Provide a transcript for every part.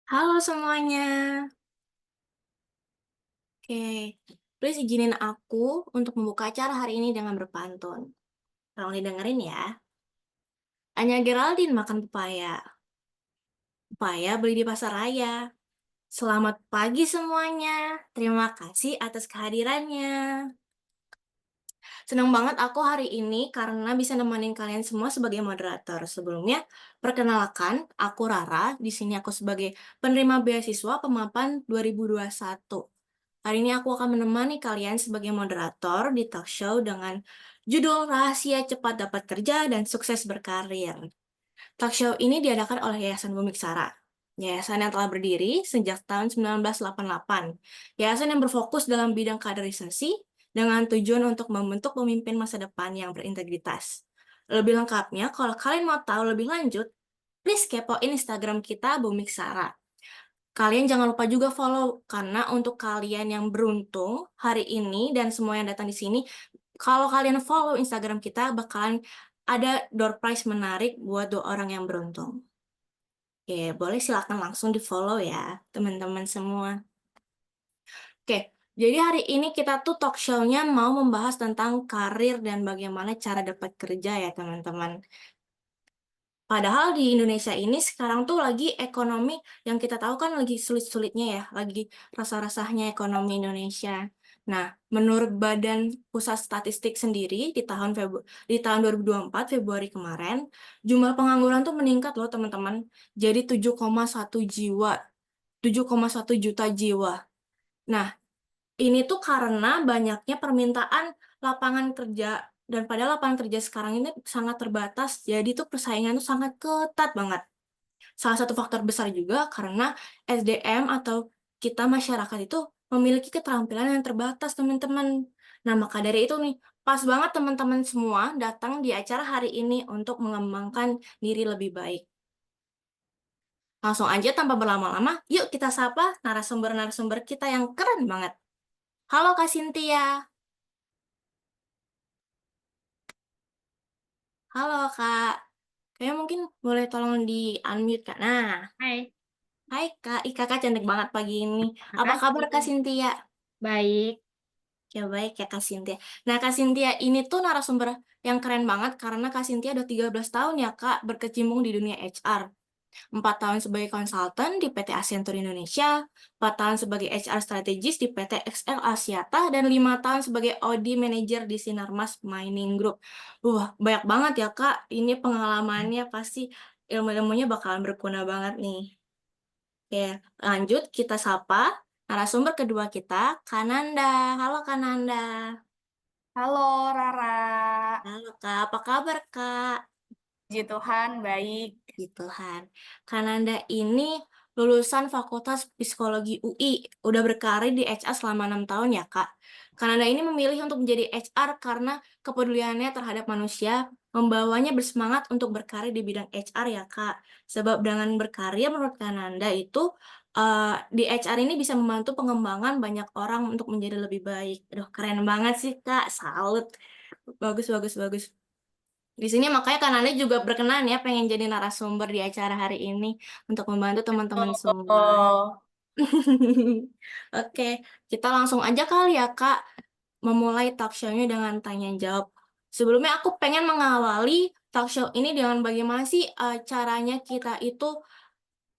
Halo semuanya. Oke, please izinin aku untuk membuka acara hari ini dengan berpantun. Tolong didengerin ya. Anya Geraldine makan pepaya. Pepaya beli di pasar raya. Selamat pagi semuanya. Terima kasih atas kehadirannya. Senang banget aku hari ini karena bisa nemenin kalian semua sebagai moderator. Sebelumnya, perkenalkan, aku Rara. Di sini aku sebagai penerima beasiswa pemapan 2021. Hari ini aku akan menemani kalian sebagai moderator di talk show dengan judul Rahasia Cepat Dapat Kerja dan Sukses Berkarir. Talk show ini diadakan oleh Yayasan Bumi Sara. Yayasan yang telah berdiri sejak tahun 1988. Yayasan yang berfokus dalam bidang kaderisasi dengan tujuan untuk membentuk pemimpin masa depan yang berintegritas. Lebih lengkapnya, kalau kalian mau tahu lebih lanjut, please kepoin Instagram kita Bumi Sara. Kalian jangan lupa juga follow, karena untuk kalian yang beruntung hari ini dan semua yang datang di sini, kalau kalian follow Instagram kita, bakalan ada door prize menarik buat 2 orang yang beruntung. Oke, boleh silakan langsung di-follow ya, teman-teman semua. Oke, jadi hari ini kita tuh talk show-nya mau membahas tentang karir dan bagaimana cara dapat kerja ya, teman-teman. Padahal di Indonesia ini sekarang tuh lagi ekonomi yang kita tahu kan lagi sulit-sulitnya ya, lagi rasa-rasanya ekonomi Indonesia. Nah, menurut Badan Pusat Statistik sendiri di tahun 2024 Februari kemarin, jumlah pengangguran tuh meningkat loh teman-teman. Jadi 7,1 jiwa, 7,1 juta jiwa. Nah, ini tuh karena banyaknya permintaan lapangan kerja, dan pada lapangan kerja sekarang ini sangat terbatas, jadi tuh persaingan tuh sangat ketat banget. Salah satu faktor besar juga karena SDM atau kita masyarakat itu memiliki keterampilan yang terbatas, teman-teman. Nah, maka dari itu nih, pas banget teman-teman semua datang di acara hari ini untuk mengembangkan diri lebih baik. Langsung aja tanpa berlama-lama, yuk kita sapa narasumber-narasumber kita yang keren banget. Halo Kak Cynthia. Halo Kak. Kayaknya mungkin boleh tolong di-unmute Kak. Nah, Hai, hai Kak. Ih, Kakak cantik banget pagi ini. Apa kabar Kak makasih. Cynthia? Baik. Ya baik ya Kak Cynthia. Nah Kak Cynthia ini tuh narasumber yang keren banget karena Kak Cynthia udah 13 tahun ya Kak berkecimpung di dunia HR. 4 tahun sebagai konsultan di PT Accenture Indonesia, 4 tahun sebagai HR strategis di PT XL Axiata, dan 5 tahun sebagai Audi Manager di Sinarmas Mining Group. Wah, banyak banget ya Kak. Ini pengalamannya pasti ilmu-ilmunya bakalan berguna banget nih. Oke, lanjut kita sapa narasumber kedua kita, Kananda. Halo Kananda. Halo Rara, Halo Kak, apa kabar Kak? puji Tuhan baik. Puji Tuhan. Kananda ini lulusan Fakultas Psikologi UI, udah berkarir di HR selama 6 tahun ya Kak. Kananda ini memilih untuk menjadi HR karena kepeduliannya terhadap manusia, membawanya bersemangat untuk berkarir di bidang HR ya Kak. Sebab dengan berkarya menurut Kananda itu, di HR ini bisa membantu pengembangan banyak orang untuk menjadi lebih baik. Aduh, keren banget sih Kak, salut. Bagus, bagus, bagus. Di sini makanya Kananda juga berkenan ya pengen jadi narasumber di acara hari ini untuk membantu teman-teman semua. Oh, Oke, kita langsung aja kali ya Kak memulai talk show-nya dengan tanya jawab. Sebelumnya aku pengen mengawali talk show ini dengan bagaimana sih caranya kita itu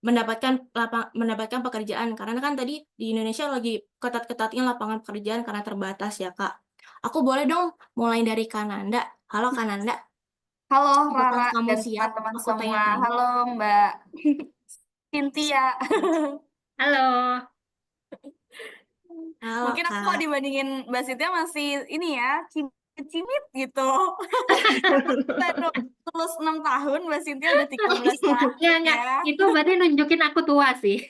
mendapatkan pekerjaan, karena kan tadi di Indonesia lagi ketat-ketatnya lapangan pekerjaan karena terbatas ya Kak. Aku boleh dong mulai dari Kananda. Halo Kananda. halo Apakah Rara kamu dan siap? teman-teman Aku semua. tanya-tanya. Halo Mbak Cynthia. Halo. Halo, Mungkin aku kalau Kak. dibandingin Mbak Cynthia masih ini ya, cimit gitu. Kita udah lulus 6 tahun, Mbak Cynthia udah 13 Ya, tahun enggak. ya. Itu berarti nunjukin aku tua sih.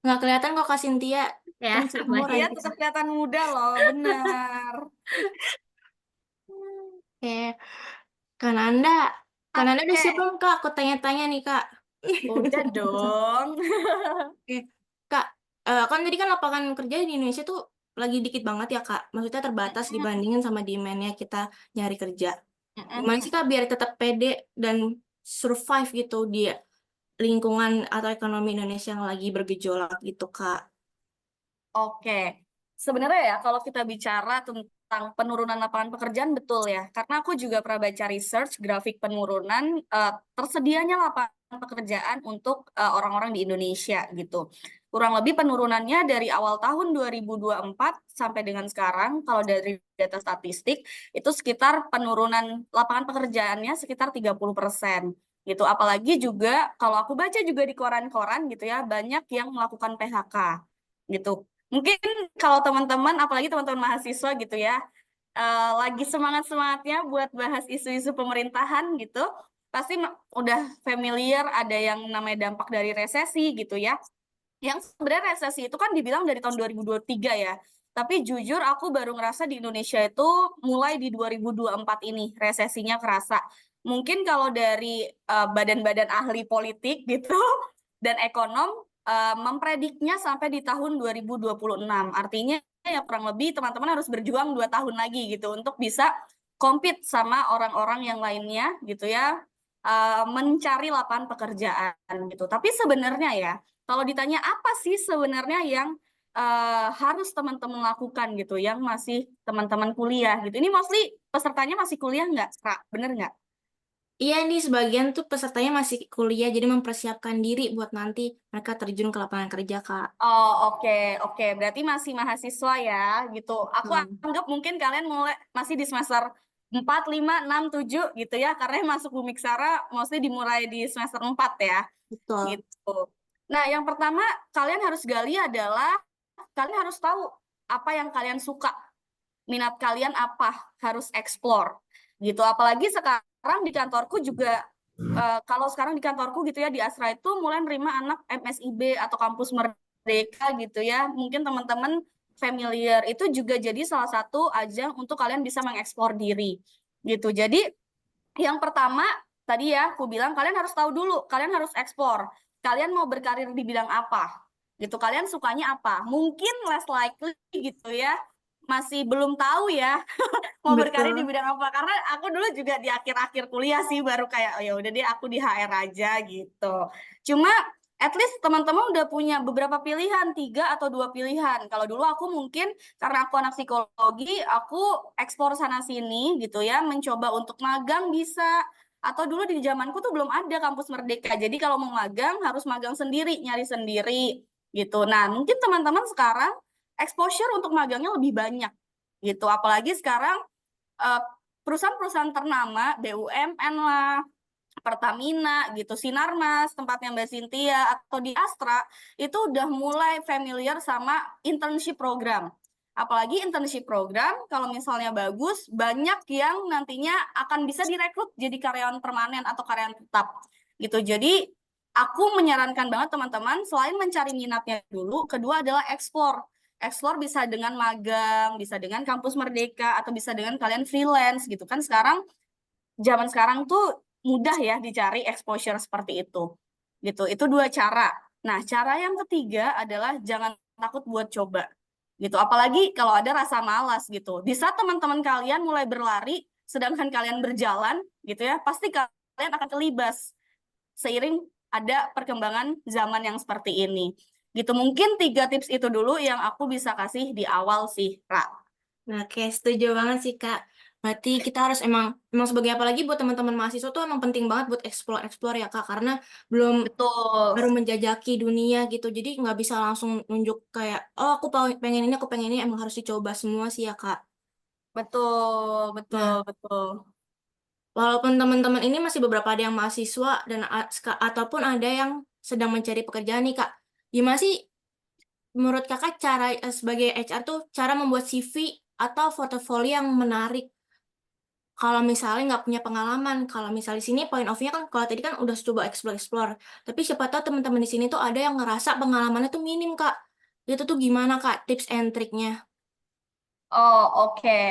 Nggak kelihatan kok Kak Cynthia. Ya, Kan seumur Iya aja tetap kita. kelihatan muda loh, bener. Oke. Kananda. Kananda udah Oke, siap belum, Kak? Aku tanya-tanya nih, Kak. udah dong. Oke. Kak, kan tadi kan lapangan kerja di Indonesia tuh lagi dikit banget ya, Kak. Maksudnya terbatas dibandingin sama demand-nya kita nyari kerja. Gimana sih, Kak, biar tetap pede dan survive gitu di lingkungan atau ekonomi Indonesia yang lagi bergejolak gitu, Kak. Oke, sebenarnya ya kalau kita bicara tentang penurunan lapangan pekerjaan betul ya, karena aku juga pernah baca research grafik penurunan tersedianya lapangan pekerjaan untuk orang-orang di Indonesia gitu. Kurang lebih penurunannya dari awal tahun 2024 sampai dengan sekarang, kalau dari data statistik itu sekitar penurunan lapangan pekerjaannya sekitar 30%. Gitu. Apalagi juga kalau aku baca juga di koran-koran gitu ya, banyak yang melakukan PHK gitu. Mungkin kalau teman-teman, apalagi teman-teman mahasiswa gitu ya, lagi semangat-semangatnya buat bahas isu-isu pemerintahan gitu, pasti udah familiar ada yang namanya dampak dari resesi gitu ya. Yang sebenarnya resesi itu kan dibilang dari tahun 2023 ya. Tapi jujur aku baru ngerasa di Indonesia itu mulai di 2024 ini resesinya kerasa. Mungkin kalau dari badan-badan ahli politik gitu dan ekonom memprediknya sampai di tahun 2026. Artinya ya kurang lebih teman-teman harus berjuang 2 tahun lagi gitu untuk bisa compete sama orang-orang yang lainnya gitu ya, mencari lapangan pekerjaan gitu. Tapi sebenarnya ya, kalau ditanya apa sih sebenarnya yang harus teman-teman lakukan gitu, yang masih teman-teman kuliah gitu. Ini mostly pesertanya masih kuliah nggak, Kak? Bener nggak? Iya nih, sebagian tuh pesertanya masih kuliah, jadi mempersiapkan diri buat nanti mereka terjun ke lapangan kerja, Kak. Oh, oke, oke. Berarti masih mahasiswa ya, gitu. Aku Hmm, anggap mungkin kalian mulai masih di semester 4, 5, 6, 7 gitu ya, karena yang masuk Bumiksara mostly dimulai di semester 4 ya, betul. gitu. Nah, yang pertama kalian harus gali adalah kalian harus tahu apa yang kalian suka, minat kalian apa, harus explore gitu. Apalagi sekarang di kantorku juga kalau sekarang di kantorku gitu ya di Astra itu mulai nerima anak MSIB atau kampus merdeka gitu ya. Mungkin teman-teman familiar itu juga jadi salah satu ajang untuk kalian bisa mengeksplor diri gitu. Jadi yang pertama tadi ya aku bilang kalian harus tahu dulu, kalian harus eksplor. Kalian mau berkarir di bidang apa? Gitu. Kalian sukanya apa? Mungkin less likely gitu ya. Masih belum tahu ya mau berkarir di Betul. bidang apa, karena aku dulu juga di akhir-akhir kuliah sih baru kayak oh ya udah deh aku di HR aja gitu. Cuma at least teman-teman udah punya beberapa pilihan, 3 atau 2 pilihan. Kalau dulu aku mungkin karena aku anak psikologi, aku eksplor sana sini gitu ya, mencoba untuk magang bisa. Atau dulu di zamanku tuh belum ada kampus merdeka, jadi kalau mau magang harus magang sendiri, nyari sendiri gitu. Nah mungkin teman-teman sekarang exposure untuk magangnya lebih banyak gitu. Apalagi sekarang perusahaan-perusahaan ternama, BUMN lah, Pertamina gitu, Sinarmas, tempatnya Mbak Cynthia, atau di Astra, itu udah mulai familiar sama internship program. Apalagi internship program, kalau misalnya bagus, banyak yang nantinya akan bisa direkrut jadi karyawan permanen atau karyawan tetap. Gitu. Jadi, aku menyarankan banget teman-teman, selain mencari minatnya dulu, kedua adalah explore. Explore bisa dengan magang, bisa dengan kampus merdeka, atau bisa dengan kalian freelance gitu kan. Zaman sekarang tuh mudah ya dicari exposure seperti itu. Gitu. Itu 2 cara. Nah, cara yang ketiga adalah jangan takut buat coba. Gitu. Apalagi kalau ada rasa malas gitu. Di saat teman-teman kalian mulai berlari sedangkan kalian berjalan gitu ya, pasti kalian akan kelibas seiring ada perkembangan zaman yang seperti ini. Gitu. Mungkin 3 tips itu dulu yang aku bisa kasih di awal sih, Ra. Nah, kayak setuju banget sih, Kak. Berarti kita harus emang sebagai apalagi buat teman-teman mahasiswa tuh emang penting banget buat explore-explore ya, Kak. Karena belum baru Betul. menjajaki dunia gitu. Jadi nggak bisa langsung nunjuk kayak, oh aku pengen ini, aku pengen ini. Emang harus dicoba semua sih ya, Kak. Betul, betul, Nah, betul. walaupun teman-teman ini masih beberapa ada yang mahasiswa dan ataupun ada yang sedang mencari pekerjaan nih, Kak. Gimana sih menurut Kakak cara sebagai HR tuh cara membuat CV atau portofolio yang menarik? Kalau misalnya nggak punya pengalaman, kalau misalnya di sini point of view kan kalau tadi kan udah coba explore-explore, tapi siapa tahu teman-teman di sini tuh ada yang ngerasa pengalamannya tuh minim, Kak. Itu tuh gimana, Kak, tips and triknya? Oh, oke.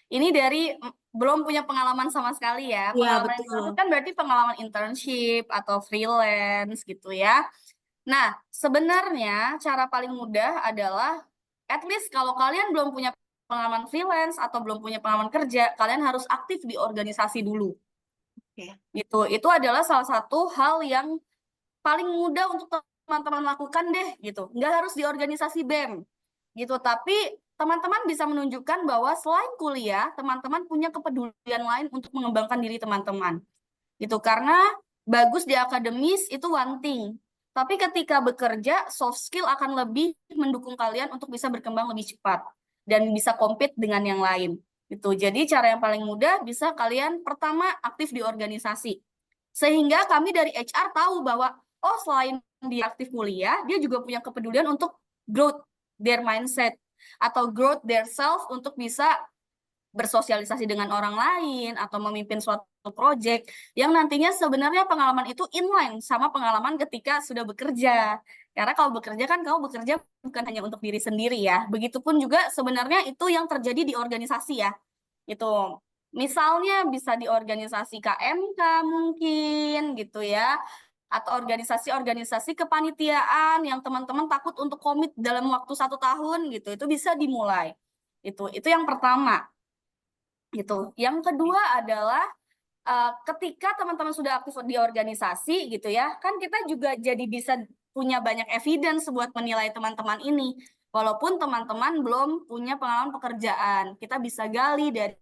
Ini dari belum punya pengalaman sama sekali ya. Iya, Pengalaman yang betul. dimaksud kan berarti pengalaman internship atau freelance gitu ya. Nah, sebenarnya cara paling mudah adalah at least kalau kalian belum punya pengalaman freelance atau belum punya pengalaman kerja, kalian harus aktif di organisasi dulu. Oke. Itu adalah salah satu hal yang paling mudah untuk teman-teman lakukan deh gitu. Nggak harus di organisasi BEM gitu, tapi teman-teman bisa menunjukkan bahwa selain kuliah, teman-teman punya kepedulian lain untuk mengembangkan diri teman-teman gitu. Karena bagus di akademis itu one thing, tapi ketika bekerja, soft skill akan lebih mendukung kalian untuk bisa berkembang lebih cepat dan bisa compete dengan yang lain gitu. Jadi cara yang paling mudah bisa kalian pertama aktif di organisasi. Sehingga kami dari HR tahu bahwa oh selain dia aktif kuliah, dia juga punya kepedulian untuk growth their mindset atau growth their self untuk bisa bersosialisasi dengan orang lain atau memimpin suatu project yang nantinya sebenarnya pengalaman itu inline sama pengalaman ketika sudah bekerja. Karena kalau bekerja kan kamu bekerja bukan hanya untuk diri sendiri ya. Begitupun juga sebenarnya itu yang terjadi di organisasi ya. Itu misalnya bisa di organisasi KMK mungkin gitu ya, atau organisasi-organisasi kepanitiaan yang teman-teman takut untuk komit dalam waktu 1 tahun gitu, itu bisa dimulai. Itu yang pertama gitu. Yang kedua adalah ketika teman-teman sudah aktif di organisasi gitu ya, kan kita juga jadi bisa punya banyak evidence buat menilai teman-teman ini. Walaupun teman-teman belum punya pengalaman pekerjaan, kita bisa gali dari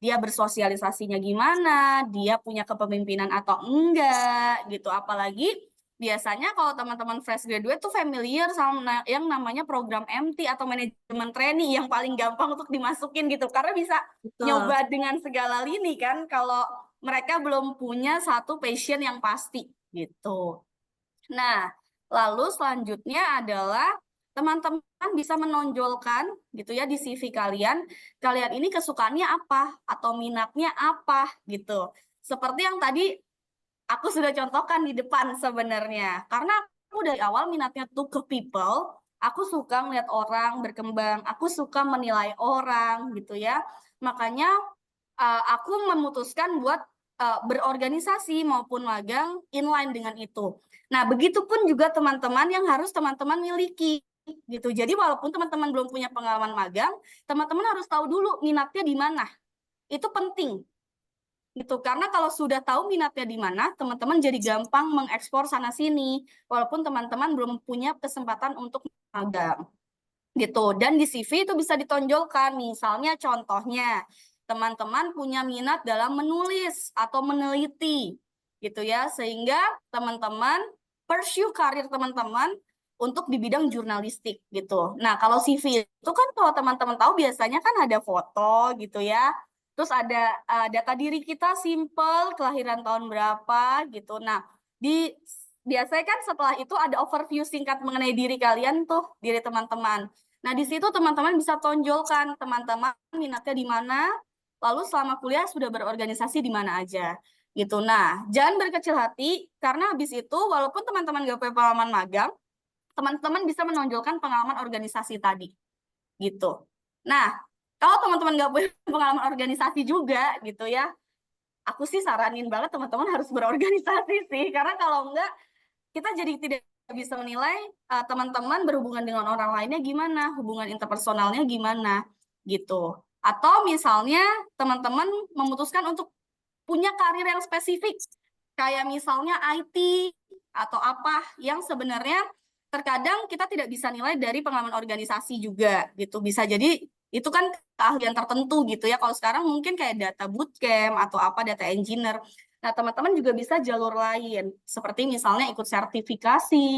dia bersosialisasinya gimana, dia punya kepemimpinan atau enggak gitu. Apalagi biasanya kalau teman-teman fresh graduate tuh familiar sama yang namanya program MT atau manajemen trainee yang paling gampang untuk dimasukin gitu. Karena bisa Betul. nyoba dengan segala lini kan kalau mereka belum punya satu passion yang pasti gitu. Nah, lalu selanjutnya adalah teman-teman bisa menonjolkan gitu ya di CV kalian ini kesukaannya apa atau minatnya apa gitu. Seperti yang tadi aku sudah contohkan di depan sebenarnya. Karena aku dari awal minatnya tuh ke people, aku suka melihat orang berkembang, aku suka menilai orang gitu ya. Makanya aku memutuskan buat berorganisasi maupun magang inline dengan itu. Nah, begitupun juga teman-teman yang harus teman-teman miliki gitu. Jadi walaupun teman-teman belum punya pengalaman magang, teman-teman harus tahu dulu minatnya di mana. Itu penting gitu. Karena kalau sudah tahu minatnya di mana, teman-teman jadi gampang mengekspor sana sini walaupun teman-teman belum punya kesempatan untuk magang gitu. Dan di CV itu bisa ditonjolkan, misalnya contohnya teman-teman punya minat dalam menulis atau meneliti gitu ya, sehingga teman-teman pursue karir teman-teman untuk di bidang jurnalistik gitu. Nah, kalau CV itu kan kalau teman-teman tahu biasanya kan ada foto gitu ya, terus ada data diri kita simple, kelahiran tahun berapa gitu. Nah, biasanya kan setelah itu ada overview singkat mengenai diri kalian tuh, diri teman-teman. Nah, di situ teman-teman bisa tonjolkan teman-teman minatnya di mana, lalu selama kuliah sudah berorganisasi di mana aja. Gitu. Nah, jangan berkecil hati, karena habis itu walaupun teman-teman gak punya pengalaman magang, teman-teman bisa menonjolkan pengalaman organisasi tadi. Gitu. Nah, kalau teman-teman gak punya pengalaman organisasi juga, gitu ya, aku sih saranin banget teman-teman harus berorganisasi sih, karena kalau enggak, kita jadi tidak bisa menilai teman-teman berhubungan dengan orang lainnya gimana, hubungan interpersonalnya gimana gitu. Atau misalnya teman-teman memutuskan untuk punya karir yang spesifik, kayak misalnya IT atau apa yang sebenarnya terkadang kita tidak bisa nilai dari pengalaman organisasi juga gitu. Bisa jadi itu kan keahlian tertentu gitu ya. Kalau sekarang mungkin kayak data bootcamp atau apa data engineer. Nah, teman-teman juga bisa jalur lain, seperti misalnya ikut sertifikasi,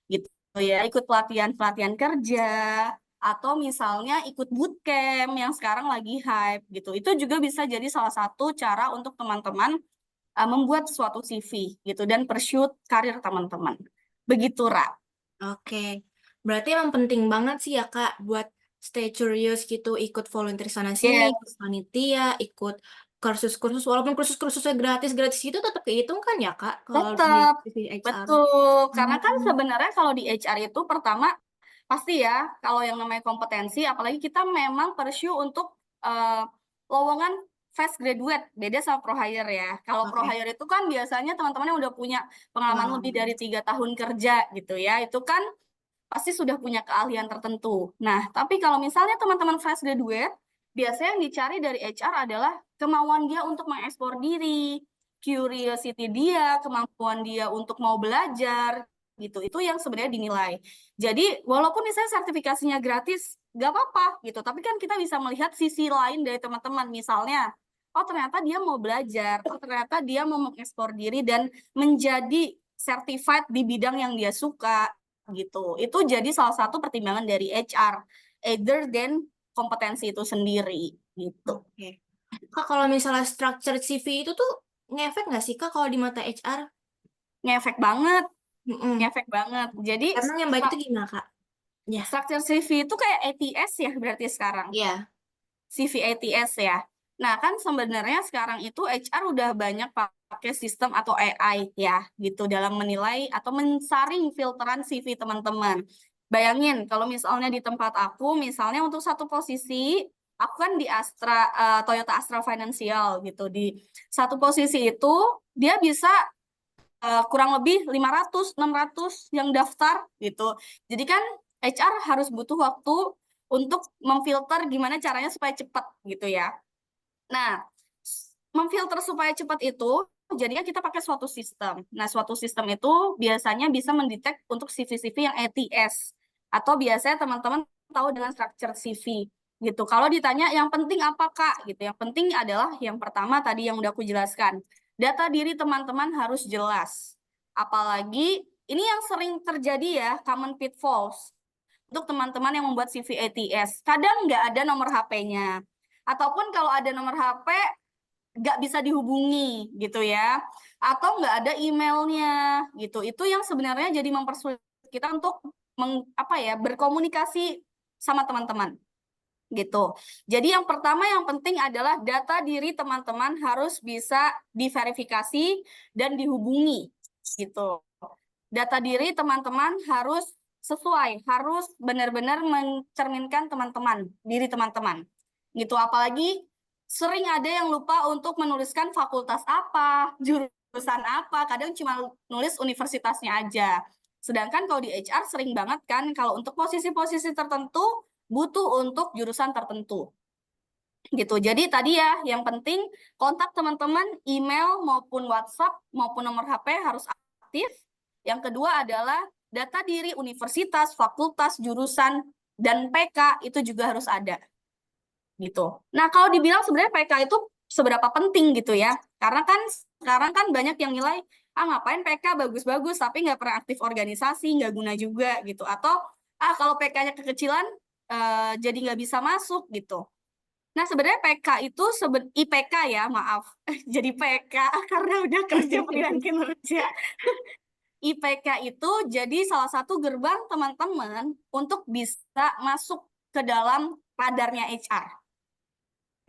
gitu ya, ikut pelatihan-pelatihan kerja, atau misalnya ikut bootcamp yang sekarang lagi hype, gitu. Itu juga bisa jadi salah satu cara untuk teman-teman membuat suatu CV, gitu, dan pursue karir teman-teman. Begitu, Ra. Oke. Berarti emang penting banget sih ya, Kak, buat stay curious gitu, ikut volunteer sana-sini, Yes, ikut panitia, ikut kursus-kursus, walaupun kursus-kursusnya gratis-gratis itu tetap kehitung kan ya, Kak, kalau di tetap. HR. Betul. Karena kan Hmm. sebenarnya kalau di HR itu pertama pasti ya, kalau yang namanya kompetensi, apalagi kita memang pursue untuk lowongan fresh graduate, beda sama pro hire ya. Kalau pro Oke. hire itu kan biasanya teman-teman yang udah punya pengalaman lebih dari 3 tahun kerja gitu ya, itu kan pasti sudah punya keahlian tertentu. Nah, tapi kalau misalnya teman-teman fresh graduate, biasanya yang dicari dari HR adalah kemauan dia untuk mengekspor diri, curiosity dia, kemampuan dia untuk mau belajar, gitu. Itu yang sebenarnya dinilai. Jadi walaupun misalnya sertifikasinya gratis, nggak apa-apa gitu. Tapi kan kita bisa melihat sisi lain dari teman-teman. Misalnya, oh ternyata dia mau belajar, oh ternyata dia mau mengekspor diri dan menjadi certified di bidang yang dia suka, gitu. Itu jadi salah satu pertimbangan dari HR, either than kompetensi itu sendiri, gitu. Oke. Kak, kalau misalnya structure CV itu tuh ngefek nggak sih Kak kalau di mata HR? Ngefek banget. Mm-mm. Ngefek banget. Jadi Emang yang baik itu gimana Kak? Ya. structure CV itu kayak ATS ya berarti sekarang. Iya. CV ATS ya. Nah, kan sebenarnya sekarang itu HR udah banyak pakai sistem atau AI ya, gitu dalam menilai atau mensaring filteran CV teman-teman. Bayangin kalau misalnya di tempat aku, misalnya untuk satu posisi, aku kan di Toyota Astra Financial gitu. Di satu posisi itu dia bisa kurang lebih 500, 600 yang daftar gitu. Jadi kan HR harus butuh waktu untuk memfilter gimana caranya supaya cepat gitu ya. Nah, memfilter supaya cepat itu jadinya kita pakai suatu sistem. Nah, suatu sistem itu biasanya bisa mendetek untuk CV-CV yang ATS atau biasanya teman-teman tahu dengan structure CV gitu. Kalau ditanya yang penting apa Kak gitu. Yang penting adalah yang pertama tadi yang udah aku jelaskan. Data diri teman-teman harus jelas. Apalagi ini yang sering terjadi ya, common pitfalls untuk teman-teman yang membuat CV ATS. Kadang nggak ada nomor HP-nya. Ataupun kalau ada nomor HP, nggak bisa dihubungi gitu ya. Atau nggak ada emailnya gitu. Itu yang sebenarnya jadi mempersulit kita untuk berkomunikasi sama teman-teman gitu. Jadi yang pertama yang penting adalah data diri teman-teman harus bisa diverifikasi dan dihubungi gitu. Data diri teman-teman harus sesuai, harus benar-benar mencerminkan diri teman-teman. Gitu, apalagi sering ada yang lupa untuk menuliskan fakultas apa, jurusan apa, kadang cuma nulis universitasnya aja. Sedangkan kalau di HR sering banget kan, kalau untuk posisi-posisi tertentu, butuh untuk jurusan tertentu. Gitu. Jadi tadi ya, yang penting kontak teman-teman, email maupun WhatsApp maupun nomor HP harus aktif. Yang kedua adalah data diri universitas, fakultas, jurusan, dan PK itu juga harus ada. Gitu. Nah, kalau dibilang sebenarnya PK itu seberapa penting gitu ya. Karena kan sekarang kan banyak yang nilai, ngapain PK bagus-bagus tapi nggak pernah aktif organisasi, nggak guna juga gitu. Atau kalau PK-nya kekecilan, jadi nggak bisa masuk gitu. Nah, sebenarnya PK itu IPK ya, maaf. Jadi PK karena udah kerja penilaian kinerja. IPK itu jadi salah satu gerbang teman-teman untuk bisa masuk ke dalam radarnya HR.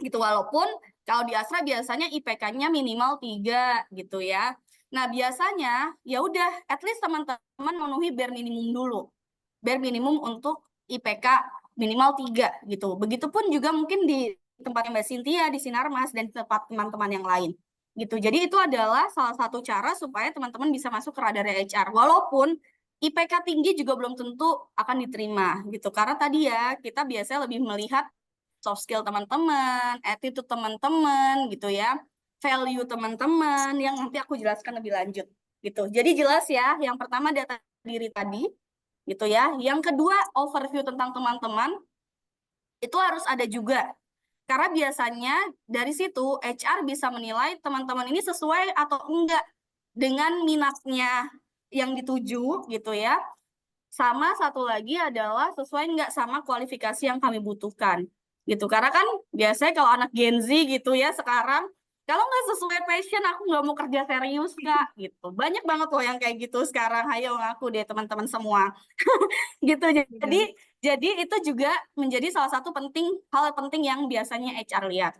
Gitu, walaupun kalau di Astra biasanya IPK-nya minimal 3 gitu ya. Nah, biasanya ya udah at least teman-teman memenuhi bare minimum dulu. Bare minimum untuk IPK minimal 3 gitu. Begitupun juga mungkin di tempatnya Mbak Cynthia, di Sinarmas, dan di tempat teman-teman yang lain. Gitu. Jadi itu adalah salah satu cara supaya teman-teman bisa masuk ke radar HR. Walaupun IPK tinggi juga belum tentu akan diterima gitu. Karena tadi ya kita biasanya lebih melihat soft skill teman-teman, attitude teman-teman gitu ya, value teman-teman yang nanti aku jelaskan lebih lanjut gitu. Jadi jelas ya, yang pertama data diri tadi gitu ya. Yang kedua overview tentang teman-teman itu harus ada juga. Karena biasanya dari situ HR bisa menilai teman-teman ini sesuai atau enggak dengan minatnya yang dituju gitu ya. Sama satu lagi adalah sesuai enggak sama kualifikasi yang kami butuhkan gitu. Karena kan biasanya kalau anak Gen Z gitu ya sekarang, kalau nggak sesuai passion aku nggak mau kerja serius Kak gitu. Banyak banget loh yang kayak gitu sekarang. Ayo ngaku deh teman-teman semua. Gitu. Jadi itu juga menjadi salah satu hal penting yang biasanya HR lihat.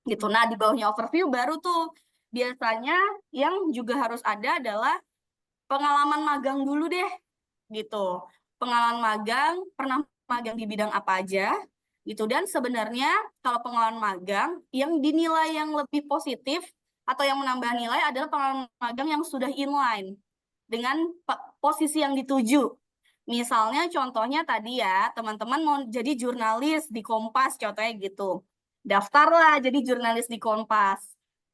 Gitu. Nah, di bawahnya overview baru tuh biasanya yang juga harus ada adalah pengalaman magang dulu deh gitu. Pengalaman magang, pernah magang di bidang apa aja gitu. Dan sebenarnya kalau pengalaman magang yang dinilai yang lebih positif atau yang menambah nilai adalah pengalaman magang yang sudah inline dengan posisi yang dituju. Misalnya contohnya tadi ya, teman-teman mau jadi jurnalis di Kompas contohnya gitu. Daftarlah jadi jurnalis di Kompas.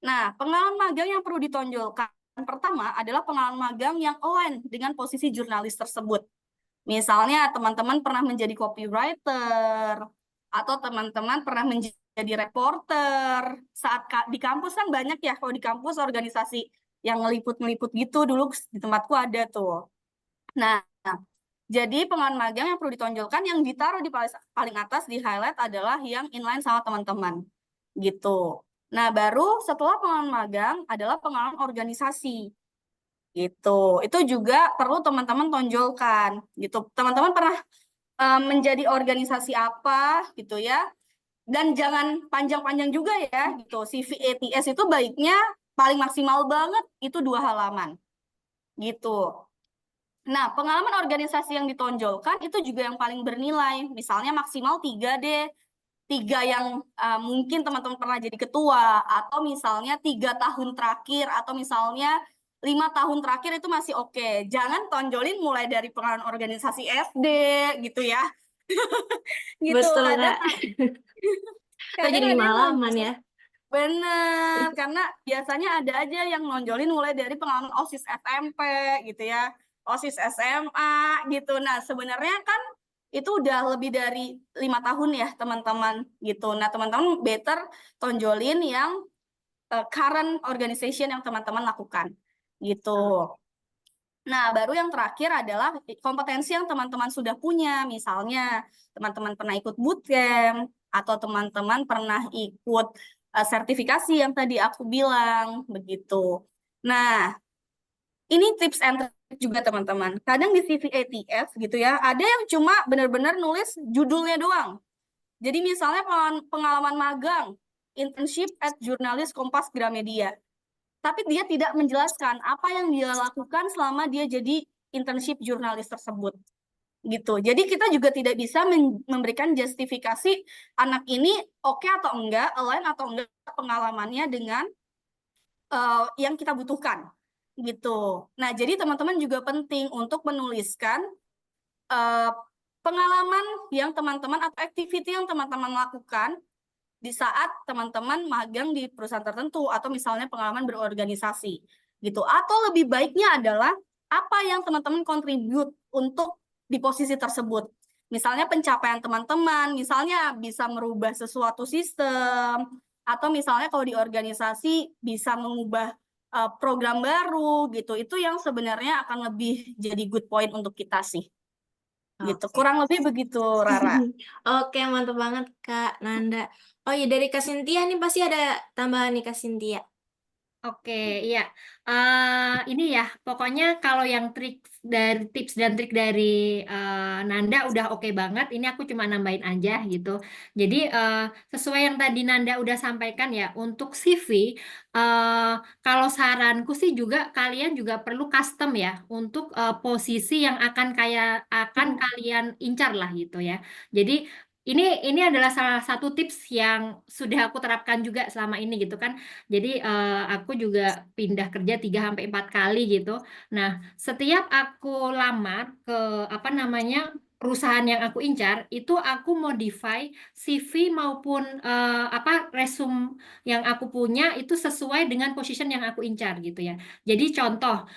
Nah, pengalaman magang yang perlu ditonjolkan pertama adalah pengalaman magang yang align dengan posisi jurnalis tersebut. Misalnya teman-teman pernah menjadi copywriter atau teman-teman pernah menjadi reporter. Saat di kampus kan banyak ya, kalau di kampus organisasi yang ngeliput-ngeliput gitu dulu di tempatku ada tuh. Nah, jadi pengalaman magang yang perlu ditonjolkan yang ditaruh di paling atas di highlight adalah yang inline sama teman-teman gitu. Nah, baru setelah pengalaman magang adalah pengalaman organisasi gitu. Itu juga perlu teman-teman tonjolkan gitu. Teman-teman pernah menjadi organisasi apa gitu ya. Dan jangan panjang-panjang juga ya gitu. CV ATS itu baiknya paling maksimal banget itu 2 halaman gitu. Nah, pengalaman organisasi yang ditonjolkan itu juga yang paling bernilai. Misalnya maksimal 3 deh. 3 yang mungkin teman-teman pernah jadi ketua, atau misalnya 3 tahun terakhir, atau misalnya 5 tahun terakhir itu masih oke. Jangan tonjolin mulai dari pengalaman organisasi SD gitu ya. Gitu, Betul, kadang Kak. Kok kadang jadi ada yang malaman ya? bener, karena biasanya ada aja yang nonjolin mulai dari pengalaman OSIS SMP gitu ya, OSIS SMA gitu. Nah, sebenarnya kan itu udah lebih dari 5 tahun ya teman-teman gitu. Nah, teman-teman better tonjolin yang current organization yang teman-teman lakukan gitu. Nah, baru yang terakhir adalah kompetensi yang teman-teman sudah punya. Misalnya, teman-teman pernah ikut bootcamp, atau teman-teman pernah ikut sertifikasi yang tadi aku bilang, begitu. Nah, ini tips and trick juga teman-teman. Kadang di CV ATS gitu ya, ada yang cuma benar-benar nulis judulnya doang. Jadi misalnya pengalaman magang, internship at jurnalis Kompas Gramedia. Tapi dia tidak menjelaskan apa yang dia lakukan selama dia jadi internship jurnalis tersebut gitu. Jadi kita juga tidak bisa memberikan justifikasi anak ini oke atau enggak, align atau enggak pengalamannya dengan yang kita butuhkan gitu. Nah, jadi teman-teman juga penting untuk menuliskan pengalaman yang teman-teman atau activity yang teman-teman lakukan di saat teman-teman magang di perusahaan tertentu atau misalnya pengalaman berorganisasi gitu. Atau lebih baiknya adalah apa yang teman-teman contribute untuk di posisi tersebut. Misalnya pencapaian teman-teman, misalnya bisa merubah sesuatu sistem, atau misalnya kalau di organisasi bisa mengubah program baru gitu. Itu yang sebenarnya akan lebih jadi good point untuk kita sih. Gitu. Oke. Kurang lebih begitu, Rara. Oke, mantap banget, Kak Nanda. Oh iya, dari Kak Cynthia nih pasti ada tambahan nih, Kak Cynthia. Oke, iya. Ini ya, pokoknya kalau yang tips dan trik dari Nanda udah oke banget. Ini aku cuma nambahin aja gitu. Jadi sesuai yang tadi Nanda udah sampaikan ya, untuk CV, kalau saranku sih juga kalian juga perlu custom ya untuk posisi yang akan kalian incar lah gitu ya. Jadi ini adalah salah satu tips yang sudah aku terapkan juga selama ini gitu kan. Jadi aku juga pindah kerja 3-4 kali gitu. Nah, setiap aku lamar ke apa namanya perusahaan yang aku incar, itu aku modify CV maupun resume yang aku punya itu sesuai dengan position yang aku incar gitu ya. Jadi contoh,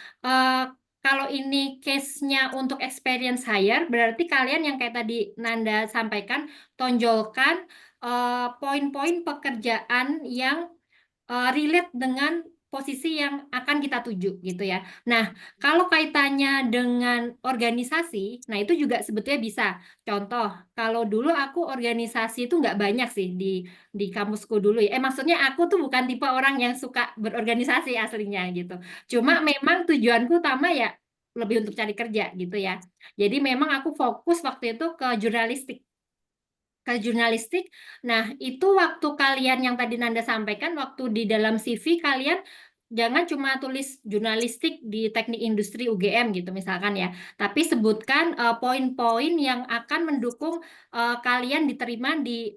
kalau ini case-nya untuk experience hire, berarti kalian yang kayak tadi Nanda sampaikan, tonjolkan poin-poin pekerjaan yang relate dengan posisi yang akan kita tuju gitu ya. Nah, kalau kaitannya dengan organisasi, nah itu juga sebetulnya bisa. Contoh, kalau dulu aku organisasi itu nggak banyak sih di kampusku dulu ya. Maksudnya aku tuh bukan tipe orang yang suka berorganisasi aslinya gitu. Cuma memang tujuanku utama ya lebih untuk cari kerja gitu ya. Jadi memang aku fokus waktu itu ke jurnalistik. Nah, itu waktu kalian yang tadi Nanda sampaikan, waktu di dalam CV kalian jangan cuma tulis jurnalistik di teknik industri UGM gitu misalkan ya, tapi sebutkan poin-poin yang akan mendukung kalian diterima di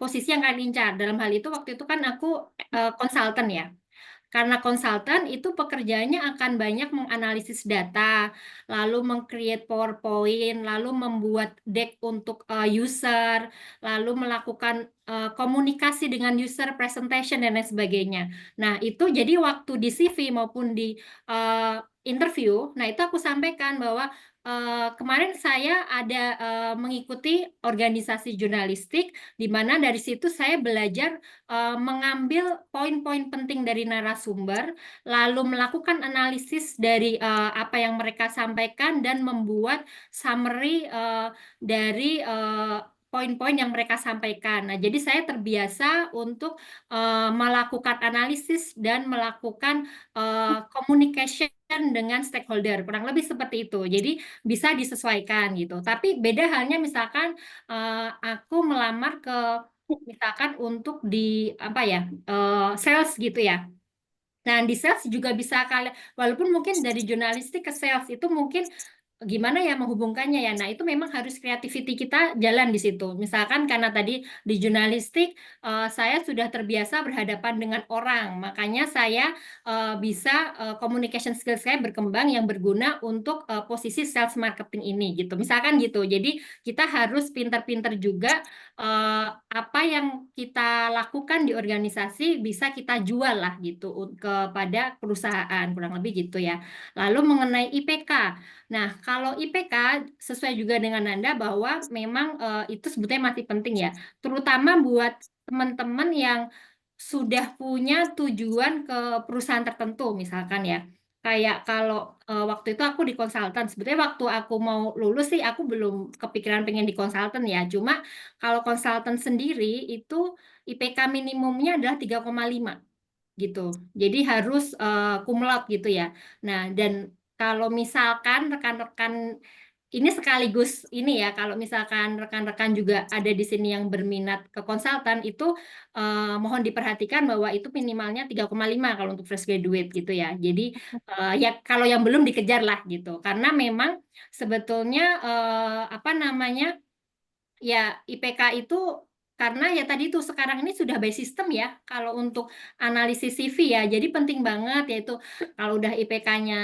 posisi yang kalian incar. Dalam hal itu waktu itu kan aku konsultan ya. Karena konsultan itu pekerjaannya akan banyak menganalisis data, lalu meng-create PowerPoint, lalu membuat deck untuk user, lalu melakukan komunikasi dengan user, presentation, dan lain sebagainya. Nah, itu jadi waktu di CV maupun di interview, nah itu aku sampaikan bahwa kemarin saya ada mengikuti organisasi jurnalistik, di mana dari situ saya belajar mengambil poin-poin penting dari narasumber, lalu melakukan analisis dari apa yang mereka sampaikan dan membuat summary dari poin-poin yang mereka sampaikan. Nah, jadi saya terbiasa untuk melakukan analisis dan melakukan communication dengan stakeholder, kurang lebih seperti itu. Jadi bisa disesuaikan gitu. Tapi beda halnya misalkan aku melamar ke misalkan untuk di apa ya sales gitu ya. Nah, di sales juga bisa kalian, walaupun mungkin dari jurnalistik ke sales itu mungkin gimana ya menghubungkannya ya. Nah, itu memang harus creativity kita jalan di situ. Misalkan karena tadi di jurnalistik saya sudah terbiasa berhadapan dengan orang, makanya saya bisa communication skills saya berkembang yang berguna untuk posisi sales marketing ini gitu. Misalkan gitu. Jadi kita harus pintar-pintar juga apa yang kita lakukan di organisasi bisa kita jual lah gitu kepada perusahaan, kurang lebih gitu ya. Lalu mengenai IPK. Nah, kalau IPK sesuai juga dengan Nanda bahwa memang itu sebetulnya masih penting ya, terutama buat teman-teman yang sudah punya tujuan ke perusahaan tertentu misalkan ya. Kayak kalau waktu itu aku di konsultan, sebetulnya waktu aku mau lulus sih aku belum kepikiran pengen di konsultan ya. Cuma kalau konsultan sendiri itu IPK minimumnya adalah 3,5 gitu. Jadi harus cum laude gitu ya. Nah, dan kalau misalkan rekan-rekan ini sekaligus ini ya, kalau misalkan rekan-rekan juga ada di sini yang berminat ke konsultan itu mohon diperhatikan bahwa itu minimalnya 3,5 kalau untuk fresh graduate gitu ya. Jadi ya kalau yang belum dikejar lah gitu. Karena memang sebetulnya apa namanya ya IPK itu karena ya tadi itu sekarang ini sudah by system ya kalau untuk analisis CV ya. Jadi penting banget yaitu kalau udah IPK-nya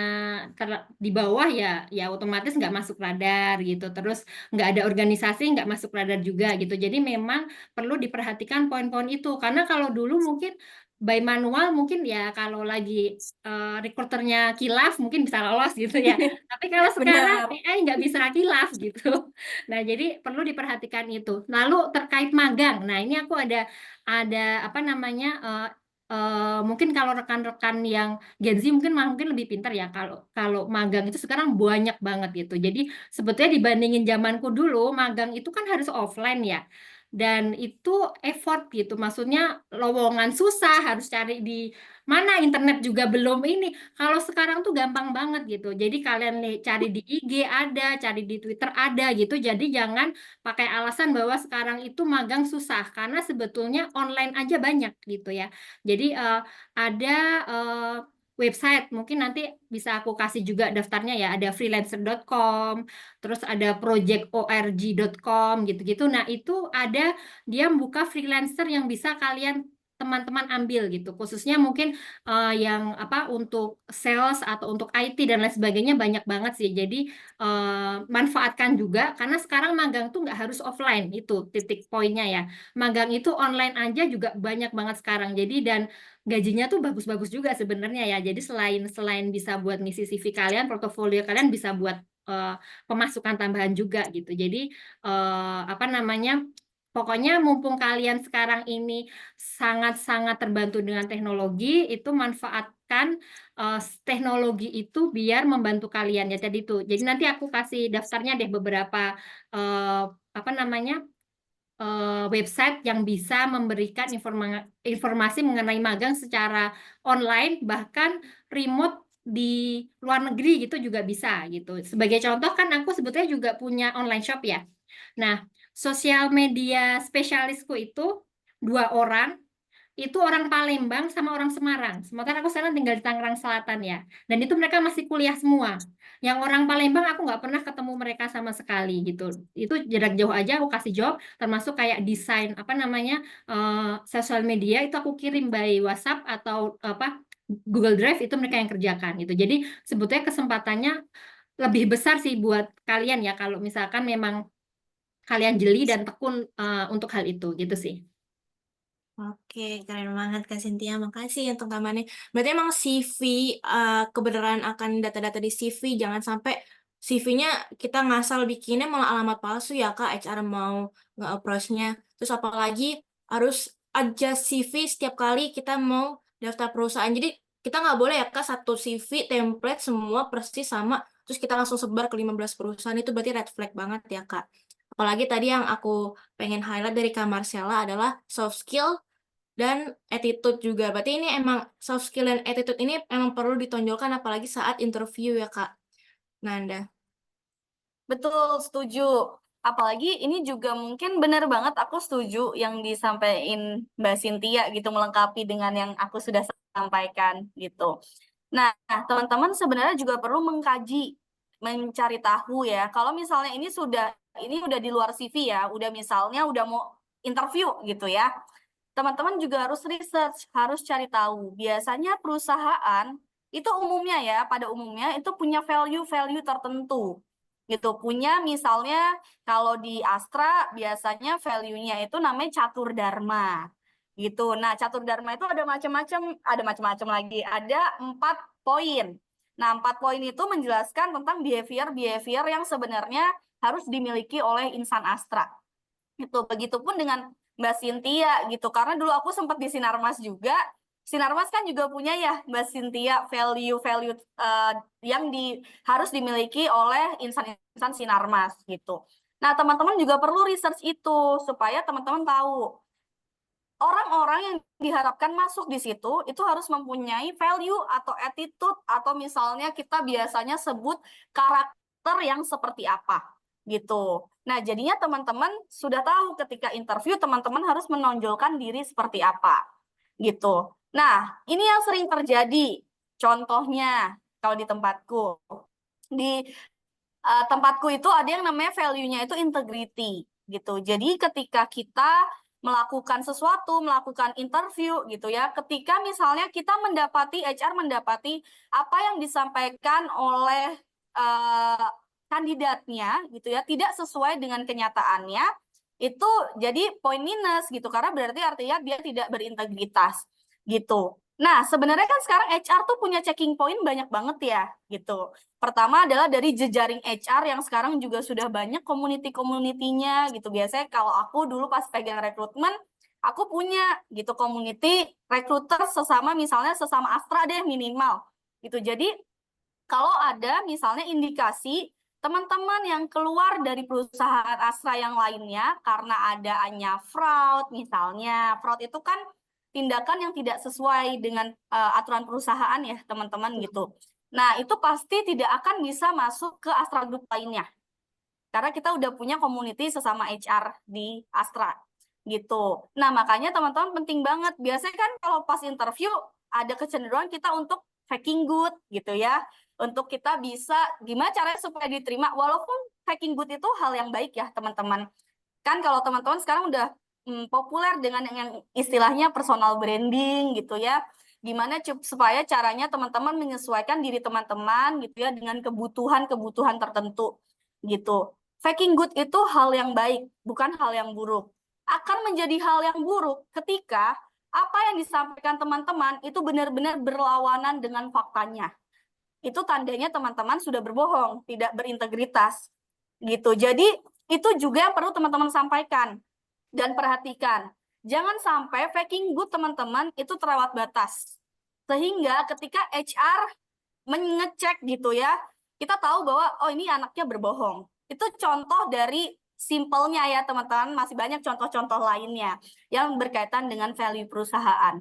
di bawah ya otomatis nggak masuk radar gitu. Terus nggak ada organisasi nggak masuk radar juga gitu. Jadi memang perlu diperhatikan poin-poin itu karena kalau dulu mungkin by manual mungkin ya kalau lagi recruiternya kilaf mungkin bisa lolos gitu ya. Tapi kalau sekarang Benar. AI nggak bisa kilaf gitu. Nah, jadi perlu diperhatikan itu. Lalu terkait magang. Nah, ini aku ada apa namanya mungkin kalau rekan-rekan yang Gen Z mungkin lebih pintar ya kalau kalau magang itu sekarang banyak banget gitu. Jadi sebetulnya dibandingin zamanku dulu, magang itu kan harus offline ya. Dan itu effort gitu. Maksudnya lowongan susah, harus cari di mana internet juga belum ini. Kalau sekarang tuh gampang banget gitu. Jadi kalian cari di IG ada, cari di Twitter ada gitu. Jadi jangan pakai alasan bahwa sekarang itu magang susah karena sebetulnya online aja banyak gitu ya. Jadi ada website mungkin nanti bisa aku kasih juga daftarnya ya. Ada freelancer.com, terus ada projectorg.com gitu-gitu. Nah, itu ada dia membuka freelancer yang bisa kalian teman-teman ambil gitu. Khususnya mungkin yang apa untuk sales atau untuk IT dan lain sebagainya banyak banget sih. Jadi manfaatkan juga karena sekarang magang tuh nggak harus offline itu titik poinnya ya. Magang itu online aja juga banyak banget sekarang. Jadi dan gajinya tuh bagus-bagus juga sebenarnya ya. Jadi selain selain bisa buat ngisi CV kalian, portofolio kalian bisa buat pemasukan tambahan juga gitu. Jadi apa namanya? Pokoknya mumpung kalian sekarang ini sangat-sangat terbantu dengan teknologi, itu manfaatkan teknologi itu biar membantu kalian ya tadi itu. Jadi nanti aku kasih daftarnya deh beberapa apa namanya website yang bisa memberikan informasi mengenai magang secara online bahkan remote di luar negeri gitu juga bisa gitu. Sebagai contoh kan aku sebetulnya juga punya online shop ya. Nah, sosial media spesialisku itu 2 orang, itu orang Palembang sama orang Semarang. Sementara aku sekarang tinggal di Tangerang Selatan ya. Dan itu mereka masih kuliah semua. Yang orang Palembang aku nggak pernah ketemu mereka sama sekali gitu. Itu jarak jauh aja aku kasih job, termasuk kayak desain apa namanya sosial media itu aku kirim by WhatsApp atau apa Google Drive itu mereka yang kerjakan gitu. Jadi sebetulnya kesempatannya lebih besar sih buat kalian ya kalau misalkan memang kalian jeli dan tekun untuk hal itu gitu sih. Oke, keren banget Kak Cynthia. Makasih untuk tambahannya. Berarti emang CV, kebenaran akan data-data di CV, jangan sampai CV-nya kita ngasal bikinnya malah alamat palsu ya Kak, HR mau nge-approach-nya. Terus apalagi harus adjust CV setiap kali kita mau daftar perusahaan. Jadi kita nggak boleh ya Kak, satu CV template semua persis sama, terus kita langsung sebar ke 15 perusahaan. Itu berarti red flag banget ya Kak. Apalagi tadi yang aku pengen highlight dari Kak Marcella adalah soft skill dan attitude juga. Berarti ini emang soft skill dan attitude ini emang perlu ditonjolkan apalagi saat interview ya Kak Nanda. Betul, setuju. Apalagi ini juga mungkin benar banget aku setuju yang disampaikan Mbak Cynthia gitu, melengkapi dengan yang aku sudah sampaikan gitu. Nah, teman-teman sebenarnya juga perlu mengkaji, mencari tahu ya. Kalau misalnya ini udah di luar CV ya, udah misalnya udah mau interview gitu ya. Teman-teman juga harus research, harus cari tahu. Biasanya perusahaan itu umumnya ya, pada umumnya itu punya value-value tertentu gitu. Punya misalnya kalau di Astra biasanya value-nya itu namanya catur dharma gitu. Nah, catur dharma itu ada macam-macam lagi. Ada 4 poin. Nah, 4 poin itu menjelaskan tentang behavior yang sebenarnya harus dimiliki oleh insan Astra. Itu begitupun dengan Mbak Cynthia gitu. Karena dulu aku sempat di Sinarmas juga. Sinarmas kan juga punya ya Mbak Cynthia value-value yang harus dimiliki oleh insan-insan Sinarmas gitu. Nah, teman-teman juga perlu research itu supaya teman-teman tahu orang-orang yang diharapkan masuk di situ itu harus mempunyai value atau attitude atau misalnya kita biasanya sebut karakter yang seperti apa gitu. Nah, jadinya teman-teman sudah tahu ketika interview teman-teman harus menonjolkan diri seperti apa gitu. Nah, ini yang sering terjadi. Contohnya kalau di tempatku. Di tempatku itu ada yang namanya value-nya itu integrity gitu. Jadi ketika kita melakukan sesuatu, melakukan interview gitu ya, ketika misalnya kita HR mendapati apa yang disampaikan oleh kandidatnya gitu ya, tidak sesuai dengan kenyataannya, itu jadi poin minus gitu, karena berarti artinya dia tidak berintegritas gitu. Nah, sebenarnya kan sekarang HR tuh punya checking point banyak banget ya gitu. Pertama adalah dari jejaring HR yang sekarang juga sudah banyak community-community-nya gitu. Biasanya kalau aku dulu pas pegang rekrutmen, aku punya gitu community recruiter misalnya sesama Astra deh minimal gitu. Jadi kalau ada misalnya indikasi teman-teman yang keluar dari perusahaan Astra yang lainnya karena adanya fraud misalnya. Fraud itu kan tindakan yang tidak sesuai dengan aturan perusahaan ya teman-teman gitu. Nah, itu pasti tidak akan bisa masuk ke Astra Group lainnya. Karena kita udah punya community sesama HR di Astra gitu. Nah, makanya teman-teman penting banget. Biasanya kan kalau pas interview ada kecenderungan kita untuk faking good gitu ya. Untuk kita bisa gimana caranya supaya diterima. Walaupun faking good itu hal yang baik ya teman-teman. Kan kalau teman-teman sekarang udah populer dengan yang istilahnya personal branding gitu ya. Gimana supaya caranya teman-teman menyesuaikan diri teman-teman gitu ya dengan kebutuhan-kebutuhan tertentu gitu. Faking good itu hal yang baik, bukan hal yang buruk. Akan menjadi hal yang buruk ketika apa yang disampaikan teman-teman itu benar-benar berlawanan dengan faktanya. Itu tandanya teman-teman sudah berbohong, tidak berintegritas gitu. Jadi itu juga yang perlu teman-teman sampaikan dan perhatikan. Jangan sampai faking good teman-teman itu terlewat batas. Sehingga ketika HR mengecek gitu ya, kita tahu bahwa oh ini anaknya berbohong. Itu contoh dari simpelnya ya teman-teman, masih banyak contoh-contoh lainnya yang berkaitan dengan value perusahaan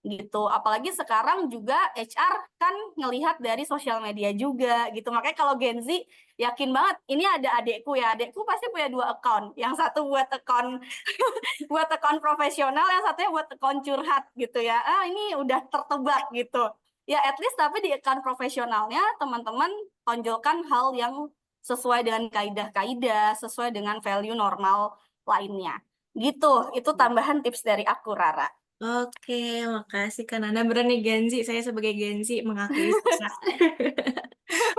gitu. Apalagi sekarang juga HR kan ngelihat dari sosial media juga gitu. Makanya kalau Gen Z yakin banget ini ada adekku ya. Adekku pasti punya 2 account. Yang satu buat account profesional, yang satunya buat account curhat gitu ya. Ini udah tertebak gitu. Ya at least tapi di account profesionalnya teman-teman tonjolkan hal yang sesuai dengan kaidah-kaidah, sesuai dengan value normal lainnya. Gitu, itu tambahan tips dari aku, Rara. Oke, makasih Kak Nanda. Berani Genzi, saya sebagai Genzi mengakui susah.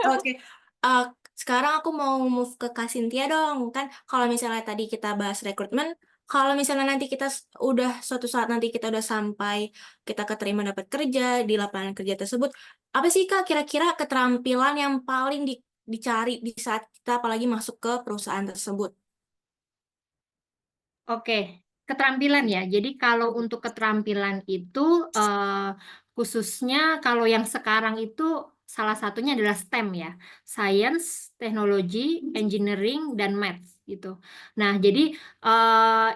Oke, eh, sekarang aku mau move ke Kak Cynthia dong. Kan kalau misalnya tadi kita bahas rekrutmen, kalau misalnya nanti kita udah suatu saat nanti kita udah sampai kita keterima dapat kerja di lapangan kerja tersebut, apa sih Kak kira-kira keterampilan yang paling dicari di saat kita apalagi masuk ke perusahaan tersebut? Oke, keterampilan ya. Jadi kalau untuk keterampilan itu khususnya kalau yang sekarang itu salah satunya adalah STEM ya, Science, Technology, Engineering, dan Maths gitu. Nah, jadi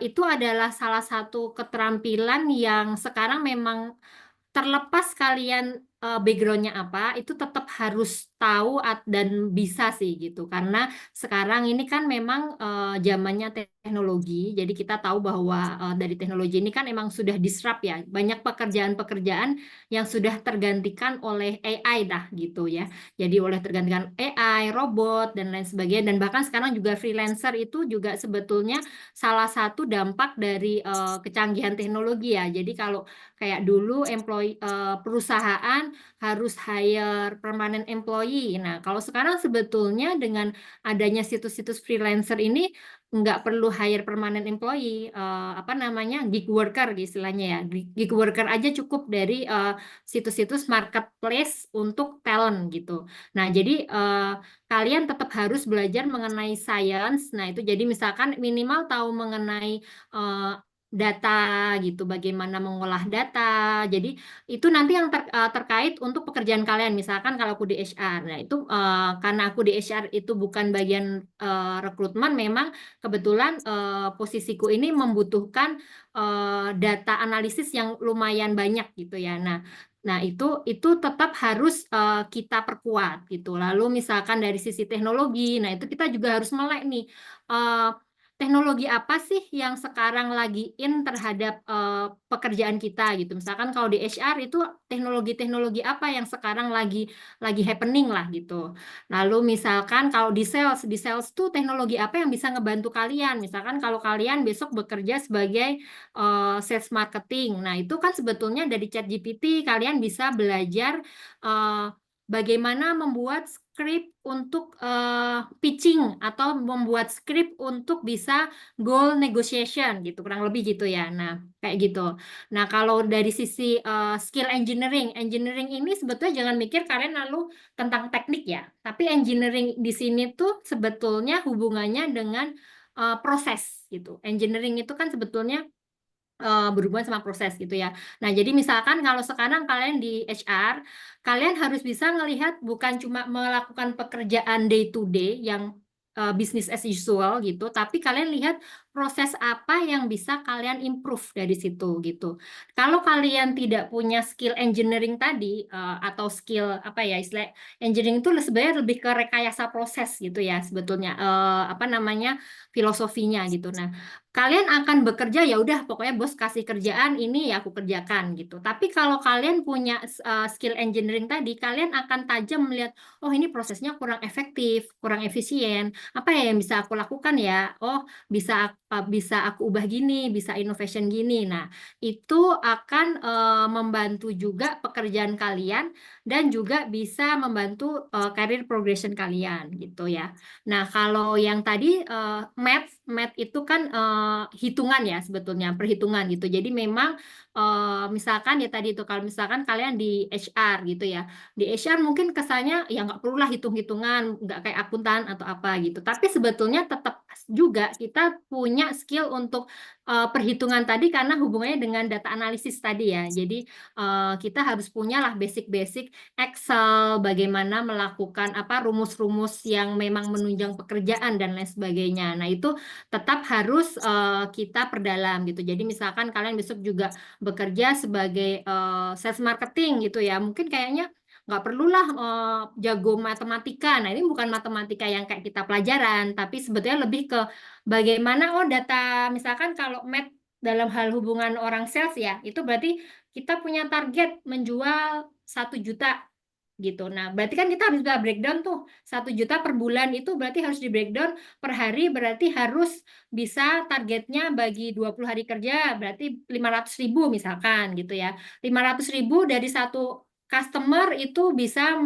itu adalah salah satu keterampilan yang sekarang memang terlepas kalian backgroundnya apa, itu tetap harus tahu dan bisa sih gitu. Karena sekarang ini kan memang zamannya teknologi, jadi kita tahu bahwa dari teknologi ini kan emang sudah disrupt ya. Banyak pekerjaan-pekerjaan yang sudah tergantikan oleh AI dah gitu ya. Jadi oleh tergantikan AI, robot, dan lain sebagainya. Dan bahkan sekarang juga freelancer itu juga sebetulnya salah satu dampak dari kecanggihan teknologi ya. Jadi kalau kayak dulu perusahaan harus hire permanent employee. Nah, kalau sekarang sebetulnya dengan adanya situs-situs freelancer ini nggak perlu hire permanent employee, apa namanya gig worker istilahnya ya. Gig worker aja cukup dari situs-situs marketplace untuk talent gitu. Nah, jadi kalian tetap harus belajar mengenai science. Nah, itu jadi misalkan minimal tahu mengenai data gitu, bagaimana mengolah data. Jadi itu nanti yang terkait untuk pekerjaan kalian. Misalkan kalau aku di HR, nah itu karena aku di HR itu bukan bagian rekrutmen, memang kebetulan posisiku ini membutuhkan data analisis yang lumayan banyak gitu ya. Nah, itu tetap harus kita perkuat gitu. Lalu misalkan dari sisi teknologi, nah itu kita juga harus melek nih. eh, Teknologi apa sih yang sekarang lagi in terhadap pekerjaan kita gitu. Misalkan kalau di HR itu teknologi-teknologi apa yang sekarang lagi happening lah gitu. Lalu misalkan kalau di sales tuh teknologi apa yang bisa ngebantu kalian. Misalkan kalau kalian besok bekerja sebagai sales marketing. Nah, itu kan sebetulnya dari ChatGPT kalian bisa belajar eh, bagaimana membuat skrip untuk pitching atau membuat skrip untuk bisa goal negotiation gitu, kurang lebih gitu ya. Nah, kayak gitu. Nah, kalau dari sisi skill engineering ini sebetulnya jangan mikir kalian lalu tentang teknik ya. Tapi engineering di sini tuh sebetulnya hubungannya dengan proses gitu. Engineering itu kan sebetulnya berhubungan sama proses gitu ya. Nah, jadi misalkan kalau sekarang kalian di HR, kalian harus bisa ngelihat bukan cuma melakukan pekerjaan day to day yang business as usual gitu, tapi kalian lihat proses apa yang bisa kalian improve dari situ gitu. Kalau kalian tidak punya skill engineering tadi atau skill apa ya istilah engineering itu sebenarnya lebih ke rekayasa proses gitu ya sebetulnya apa namanya filosofinya gitu. Nah, kalian akan bekerja ya udah pokoknya bos kasih kerjaan ini ya aku kerjakan gitu. Tapi kalau kalian punya skill engineering tadi, kalian akan tajam melihat oh ini prosesnya kurang efektif, kurang efisien. Apa ya yang bisa aku lakukan ya? Oh, bisa aku ubah gini, bisa innovation gini. Nah, itu akan membantu juga pekerjaan kalian dan juga bisa membantu career progression kalian gitu ya. Nah, kalau yang tadi math itu kan hitungan ya sebetulnya, perhitungan gitu. Jadi memang misalkan ya tadi itu kalau misalkan kalian di HR gitu ya. Di HR mungkin kesannya ya nggak perlulah hitung-hitungan, nggak kayak akuntan atau apa gitu. Tapi sebetulnya tetap juga kita punya skill untuk perhitungan tadi karena hubungannya dengan data analisis tadi ya. Jadi kita harus punya lah basic-basic Excel, bagaimana melakukan apa rumus-rumus yang memang menunjang pekerjaan dan lain sebagainya. Nah, itu tetap harus kita perdalam gitu. Jadi misalkan kalian besok juga bekerja sebagai sales marketing gitu ya. Mungkin kayaknya nggak perlulah jago matematika. Nah, ini bukan matematika yang kayak kita pelajaran, tapi sebetulnya lebih ke bagaimana data misalkan kalau math dalam hal hubungan orang sales ya, itu berarti kita punya target menjual 1 juta gitu. Nah, berarti kan kita harus bisa breakdown tuh 1 juta per bulan itu berarti harus di breakdown per hari, berarti harus bisa targetnya bagi 20 hari kerja berarti 500.000 misalkan gitu ya. 500.000 dari satu customer itu bisa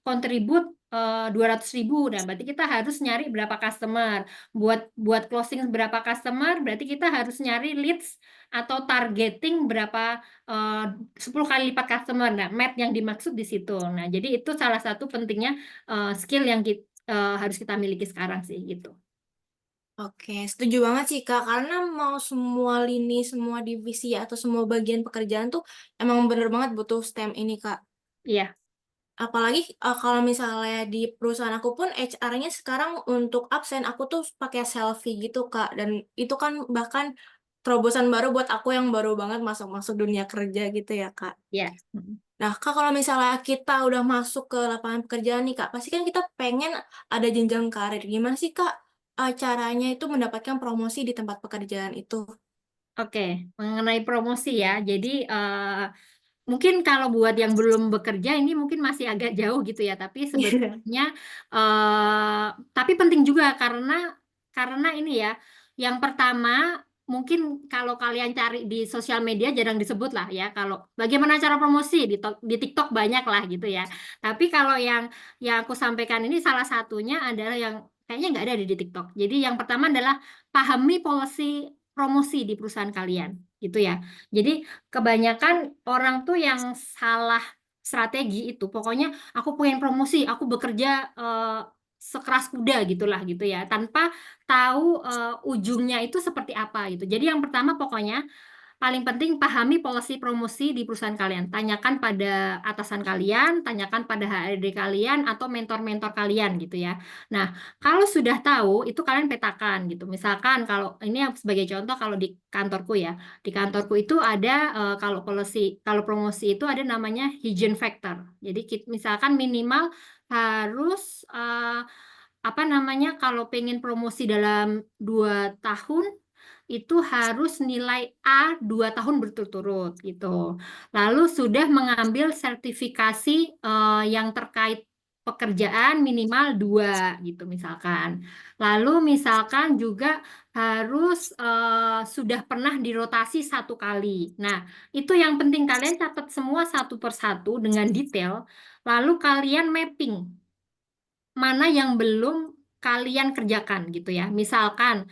kontribut 200.000. Nah, berarti kita harus nyari berapa customer. Buat closing berapa customer, berarti kita harus nyari leads atau targeting berapa 10 kali lipat customer. Nah, math yang dimaksud di situ. Nah, jadi itu salah satu pentingnya skill yang harus kita miliki sekarang sih gitu. Oke, setuju banget sih Kak, karena mau semua lini, semua divisi atau semua bagian pekerjaan tuh emang bener banget butuh STEM ini Kak. Iya, Apalagi kalau misalnya di perusahaan aku pun HR-nya sekarang untuk absen aku tuh pakai selfie gitu Kak, dan itu kan bahkan terobosan baru buat aku yang baru banget masuk dunia kerja gitu ya Kak. iya. Nah Kak, kalau misalnya kita udah masuk ke lapangan pekerjaan nih Kak, pasti kan kita pengen ada jenjang karir. Gimana sih Kak caranya itu mendapatkan promosi di tempat pekerjaan itu? Oke, mengenai promosi ya. Jadi mungkin kalau buat yang belum bekerja ini mungkin masih agak jauh gitu ya, tapi sebetulnya tapi penting juga karena ini ya, yang pertama mungkin kalau kalian cari di sosial media jarang disebut lah ya, kalau bagaimana cara promosi di TikTok banyak lah gitu ya. Tapi kalau yang aku sampaikan ini salah satunya adalah yang kayaknya nggak ada di TikTok. Jadi yang pertama adalah pahami policy promosi di perusahaan kalian gitu ya. Jadi kebanyakan orang tuh yang salah strategi itu, pokoknya aku pengen promosi, aku bekerja sekeras kuda gitulah gitu ya, tanpa tahu ujungnya itu seperti apa gitu. Jadi yang pertama pokoknya paling penting pahami polisi promosi di perusahaan kalian. Tanyakan pada atasan kalian, tanyakan pada HRD kalian atau mentor-mentor kalian gitu ya. Nah, kalau sudah tahu itu kalian petakan gitu. Misalkan kalau ini sebagai contoh kalau di kantorku ya. Di kantorku itu ada kalau promosi itu ada namanya hygiene factor. Jadi misalkan minimal harus apa namanya kalau pengen promosi dalam 2 tahun itu harus nilai A 2 tahun berturut-turut gitu. Lalu sudah mengambil sertifikasi yang terkait pekerjaan minimal 2 gitu misalkan. Lalu misalkan juga harus sudah pernah dirotasi 1 kali. Nah, itu yang penting kalian catat semua satu persatu dengan detail. Lalu kalian mapping mana yang belum kalian kerjakan gitu ya. Misalkan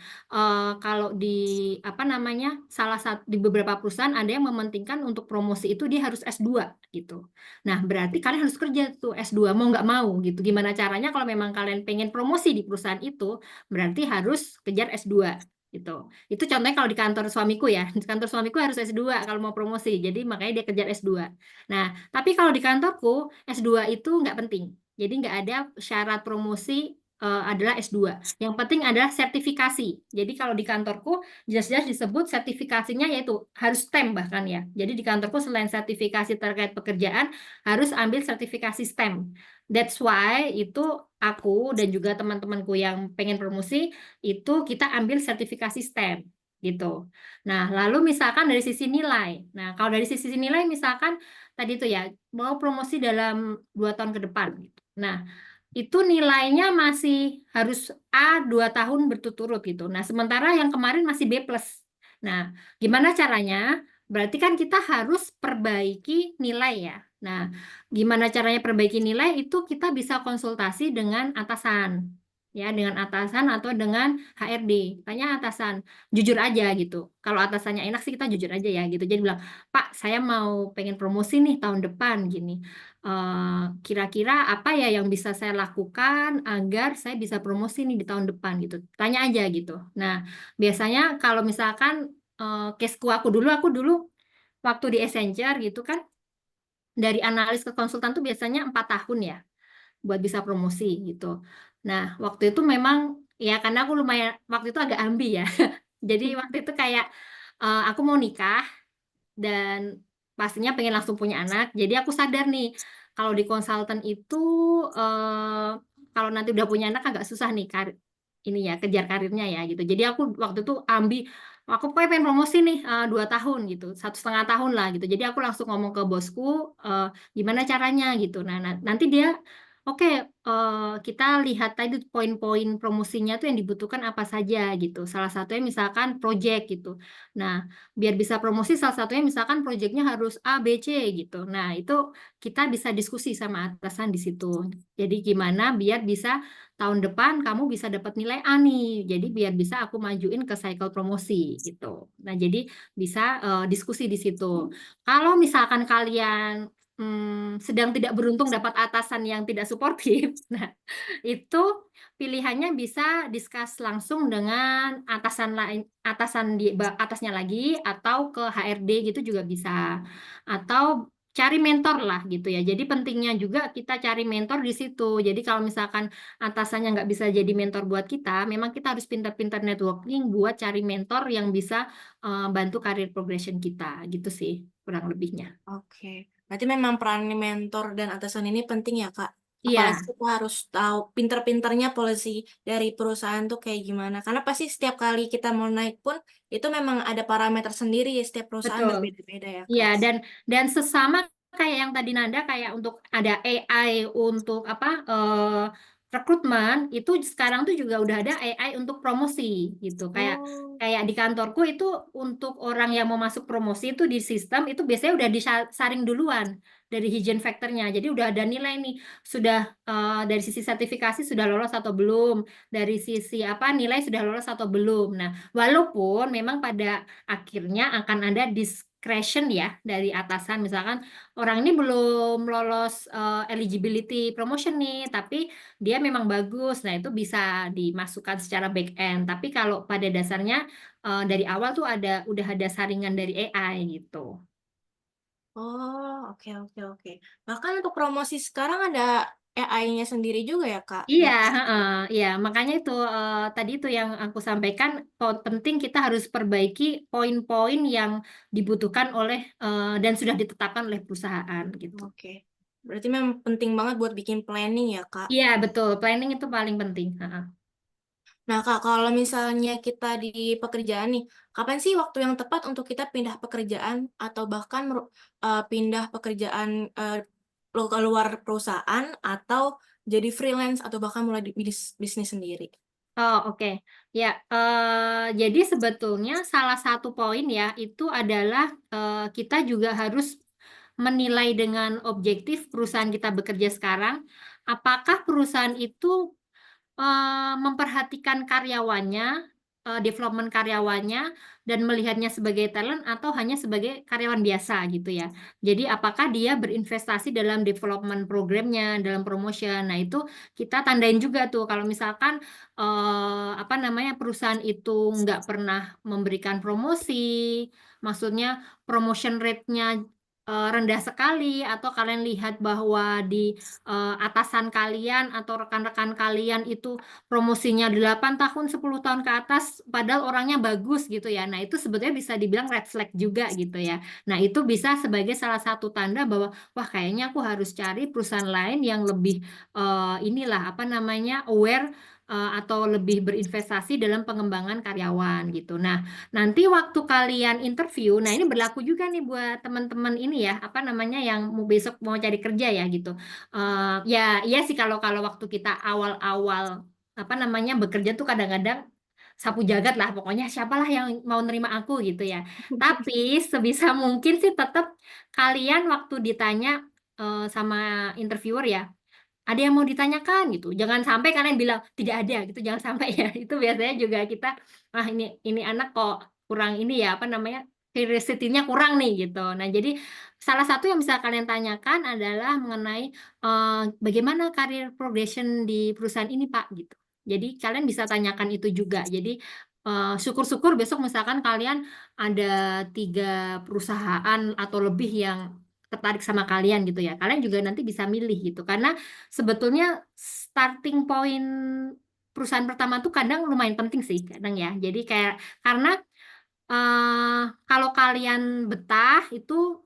kalau di apa namanya salah satu di beberapa perusahaan ada yang mementingkan untuk promosi itu dia harus S2 gitu. Nah, berarti kalian harus kerja tuh S2 mau nggak mau gitu. Gimana caranya kalau memang kalian pengen promosi di perusahaan itu, berarti harus kejar S2 gitu. Itu contohnya kalau di kantor suamiku ya. Di kantor suamiku harus S2 kalau mau promosi. Jadi makanya dia kejar S2. Nah, tapi kalau di kantorku S2 itu nggak penting. Jadi nggak ada syarat promosi adalah S2. Yang penting adalah sertifikasi. Jadi kalau di kantorku jelas-jelas disebut sertifikasinya yaitu harus STEM bahkan ya. Jadi di kantorku selain sertifikasi terkait pekerjaan harus ambil sertifikasi STEM. That's why itu aku dan juga teman-temanku yang pengen promosi itu kita ambil sertifikasi STEM gitu. Nah, lalu misalkan dari sisi nilai. Nah, kalau dari sisi nilai misalkan tadi itu ya mau promosi dalam 2 tahun ke depan gitu. Nah, itu nilainya masih harus A 2 tahun berturut-turut gitu. Nah, sementara yang kemarin masih B+. Nah, gimana caranya? Berarti kan kita harus perbaiki nilai ya. Nah, gimana caranya perbaiki nilai itu kita bisa konsultasi dengan atasan. Ya, dengan atasan atau dengan HRD. Tanya atasan, jujur aja gitu. Kalau atasannya enak sih kita jujur aja ya gitu. Jadi bilang, "Pak, saya mau pengen promosi nih tahun depan gini. Kira-kira apa ya yang bisa saya lakukan agar saya bisa promosi nih di tahun depan gitu. Tanya aja gitu. Nah, biasanya kalau misalkan caseku aku dulu waktu di Accenture gitu kan dari analis ke konsultan tuh biasanya 4 tahun ya buat bisa promosi gitu. Nah, waktu itu memang ya karena aku lumayan waktu itu agak ambi ya. Jadi waktu itu kayak aku mau nikah dan pastinya pengen langsung punya anak. Jadi aku sadar nih, kalau di konsultan itu kalau nanti udah punya anak agak susah nih ini ya kejar karirnya ya gitu. Jadi aku waktu itu aku pokoknya pengen promosi nih 2 tahun gitu, 1,5 tahun lah gitu. Jadi aku langsung ngomong ke bosku gimana caranya gitu. Nah, nanti dia oke, kita lihat tadi poin-poin promosinya tuh yang dibutuhkan apa saja gitu. Salah satunya misalkan project gitu. Nah, biar bisa promosi salah satunya misalkan projectnya harus A, B, C gitu. Nah, itu kita bisa diskusi sama atasan di situ. Jadi gimana biar bisa tahun depan kamu bisa dapat nilai A nih. Jadi biar bisa aku majuin ke cycle promosi gitu. Nah, jadi bisa diskusi di situ. Kalau misalkan kalian sedang tidak beruntung dapat atasan yang tidak suportif, nah itu pilihannya bisa discuss langsung dengan atasan lain, atasan di atasnya lagi, atau ke HRD gitu juga bisa, atau cari mentor lah gitu ya. Jadi pentingnya juga kita cari mentor di situ. Jadi kalau misalkan atasannya nggak bisa jadi mentor buat kita, memang kita harus pintar-pintar networking buat cari mentor yang bisa bantu karir progression kita gitu sih kurang lebihnya. Oke, berarti memang peran mentor dan atasan ini penting ya, Kak. Apalagi Iya, kita harus tahu pinter-pinternya polisi dari perusahaan tuh kayak gimana. Karena pasti setiap kali kita mau naik pun, itu memang ada parameter sendiri ya, setiap perusahaan betul. berbeda-beda ya, Iya, Kak. dan sesama kayak yang tadi Nanda, kayak untuk ada AI untuk apa rekrutmen itu sekarang tuh juga udah ada AI untuk promosi gitu. Kayak Oh, kayak di kantorku itu untuk orang yang mau masuk promosi itu di sistem itu biasanya udah disaring duluan dari higien factornya. Jadi udah ada nilai nih, sudah dari sisi sertifikasi sudah lolos atau belum, dari sisi apa nilai sudah lolos atau belum. Nah, walaupun memang pada akhirnya akan ada discretion ya dari atasan, misalkan orang ini belum lolos eligibility promotion nih tapi dia memang bagus, nah itu bisa dimasukkan secara back end. Tapi kalau pada dasarnya dari awal tuh udah ada saringan dari AI gitu. oh, oke, oke, oke. Bahkan untuk promosi sekarang ada AI-nya sendiri juga ya, Kak? Iya, Yang heeh, iya, makanya itu tadi itu yang aku sampaikan, penting kita harus perbaiki poin-poin yang dibutuhkan oleh dan sudah ditetapkan oleh perusahaan gitu. oke. Berarti memang penting banget buat bikin planning ya, Kak. Iya, betul. Planning itu paling penting. Heeh. Nah, Kak, kalau misalnya kita di pekerjaan nih, kapan sih waktu yang tepat untuk kita pindah pekerjaan atau bahkan pindah pekerjaan keluar perusahaan atau jadi freelance atau bahkan mulai bisnis sendiri? Oh, oke. Ya, jadi sebetulnya salah satu poin ya itu adalah kita juga harus menilai dengan objektif perusahaan kita bekerja sekarang, apakah perusahaan itu memperhatikan karyawannya, development karyawannya, dan melihatnya sebagai talent atau hanya sebagai karyawan biasa gitu ya. Jadi apakah dia berinvestasi dalam development programnya, dalam promotion. Nah itu kita tandain juga tuh kalau misalkan apa namanya perusahaan itu nggak pernah memberikan promosi, maksudnya promotion rate-nya rendah sekali, atau kalian lihat bahwa di atasan kalian atau rekan-rekan kalian itu promosinya 8 tahun, 10 tahun ke atas, padahal orangnya bagus gitu ya. Nah, itu sebetulnya bisa dibilang red flag juga gitu ya. Nah, itu bisa sebagai salah satu tanda bahwa, wah kayaknya aku harus cari perusahaan lain yang lebih inilah apa namanya aware atau lebih berinvestasi dalam pengembangan karyawan gitu. Nah, nanti waktu kalian interview, nah ini berlaku juga nih buat teman-teman ini ya, apa namanya yang mau besok mau cari kerja ya gitu. Ya, iya sih kalau kalau waktu kita awal-awal apa namanya bekerja tuh kadang-kadang sapu jagat lah, pokoknya siapalah yang mau nerima aku gitu ya. Tapi sebisa mungkin sih tetap kalian waktu ditanya sama interviewer ya, ada yang mau ditanyakan gitu. Jangan sampai kalian bilang tidak ada gitu, jangan sampai ya. Itu biasanya juga kita, ah ini anak kok kurang ini ya apa namanya curiosity-nya kurang nih gitu. Nah, jadi salah satu yang bisa kalian tanyakan adalah mengenai bagaimana karir progression di perusahaan ini, Pak gitu. Jadi kalian bisa tanyakan itu juga. Jadi syukur-syukur besok misalkan kalian ada 3 perusahaan atau lebih yang tertarik sama kalian gitu ya. Kalian juga nanti bisa milih gitu. Karena sebetulnya starting point perusahaan pertama tuh kadang lumayan penting sih kadang ya. Jadi kayak karena kalau kalian betah itu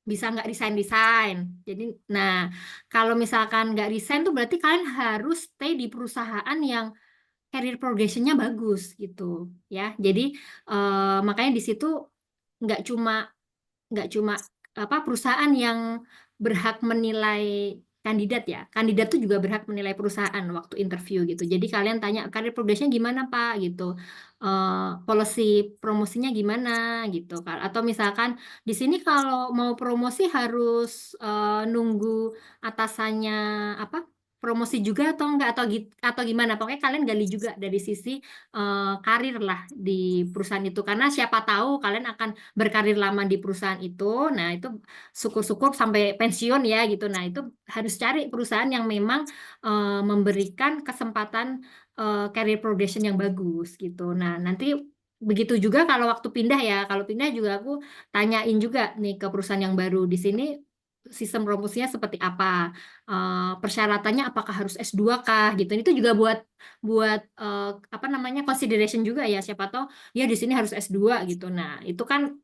bisa nggak resign. Jadi, nah kalau misalkan nggak resign tuh berarti kalian harus stay di perusahaan yang career progression-nya bagus gitu ya. Jadi makanya di situ nggak cuma perusahaan yang berhak menilai kandidat ya. Kandidat tuh juga berhak menilai perusahaan waktu interview gitu. Jadi kalian tanya career progression gimana Pak gitu. Policy promosinya gimana gitu kan. Atau misalkan di sini kalau mau promosi harus nunggu atasannya apa? Promosi juga atau enggak atau gimana? Pokoknya kalian gali juga dari sisi karir lah di perusahaan itu karena siapa tahu kalian akan berkarir lama di perusahaan itu. Nah, itu syukur-syukur sampai pensiun ya gitu. Nah, itu harus cari perusahaan yang memang memberikan kesempatan career progression yang bagus gitu. Nah, nanti begitu juga kalau waktu pindah ya. Kalau pindah juga aku tanyain juga nih ke perusahaan yang baru di sini sistem promosinya seperti apa, persyaratannya apakah harus S2 kah gitu. Itu juga buat buat apa namanya consideration juga ya, siapa tahu ya di sini harus S2 gitu. Nah, itu kan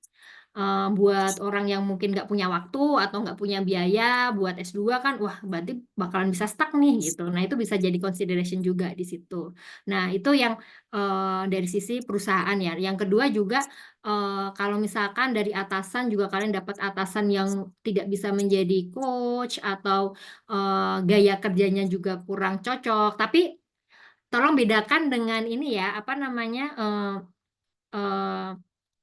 buat orang yang mungkin nggak punya waktu atau nggak punya biaya buat S2 kan, wah berarti bakalan bisa stuck nih gitu. Nah, itu bisa jadi consideration juga di situ. Nah, itu yang dari sisi perusahaan ya. Yang kedua juga kalau misalkan dari atasan juga kalian dapat atasan yang tidak bisa menjadi coach atau gaya kerjanya juga kurang cocok. Tapi tolong bedakan dengan ini ya, apa namanya? Eh,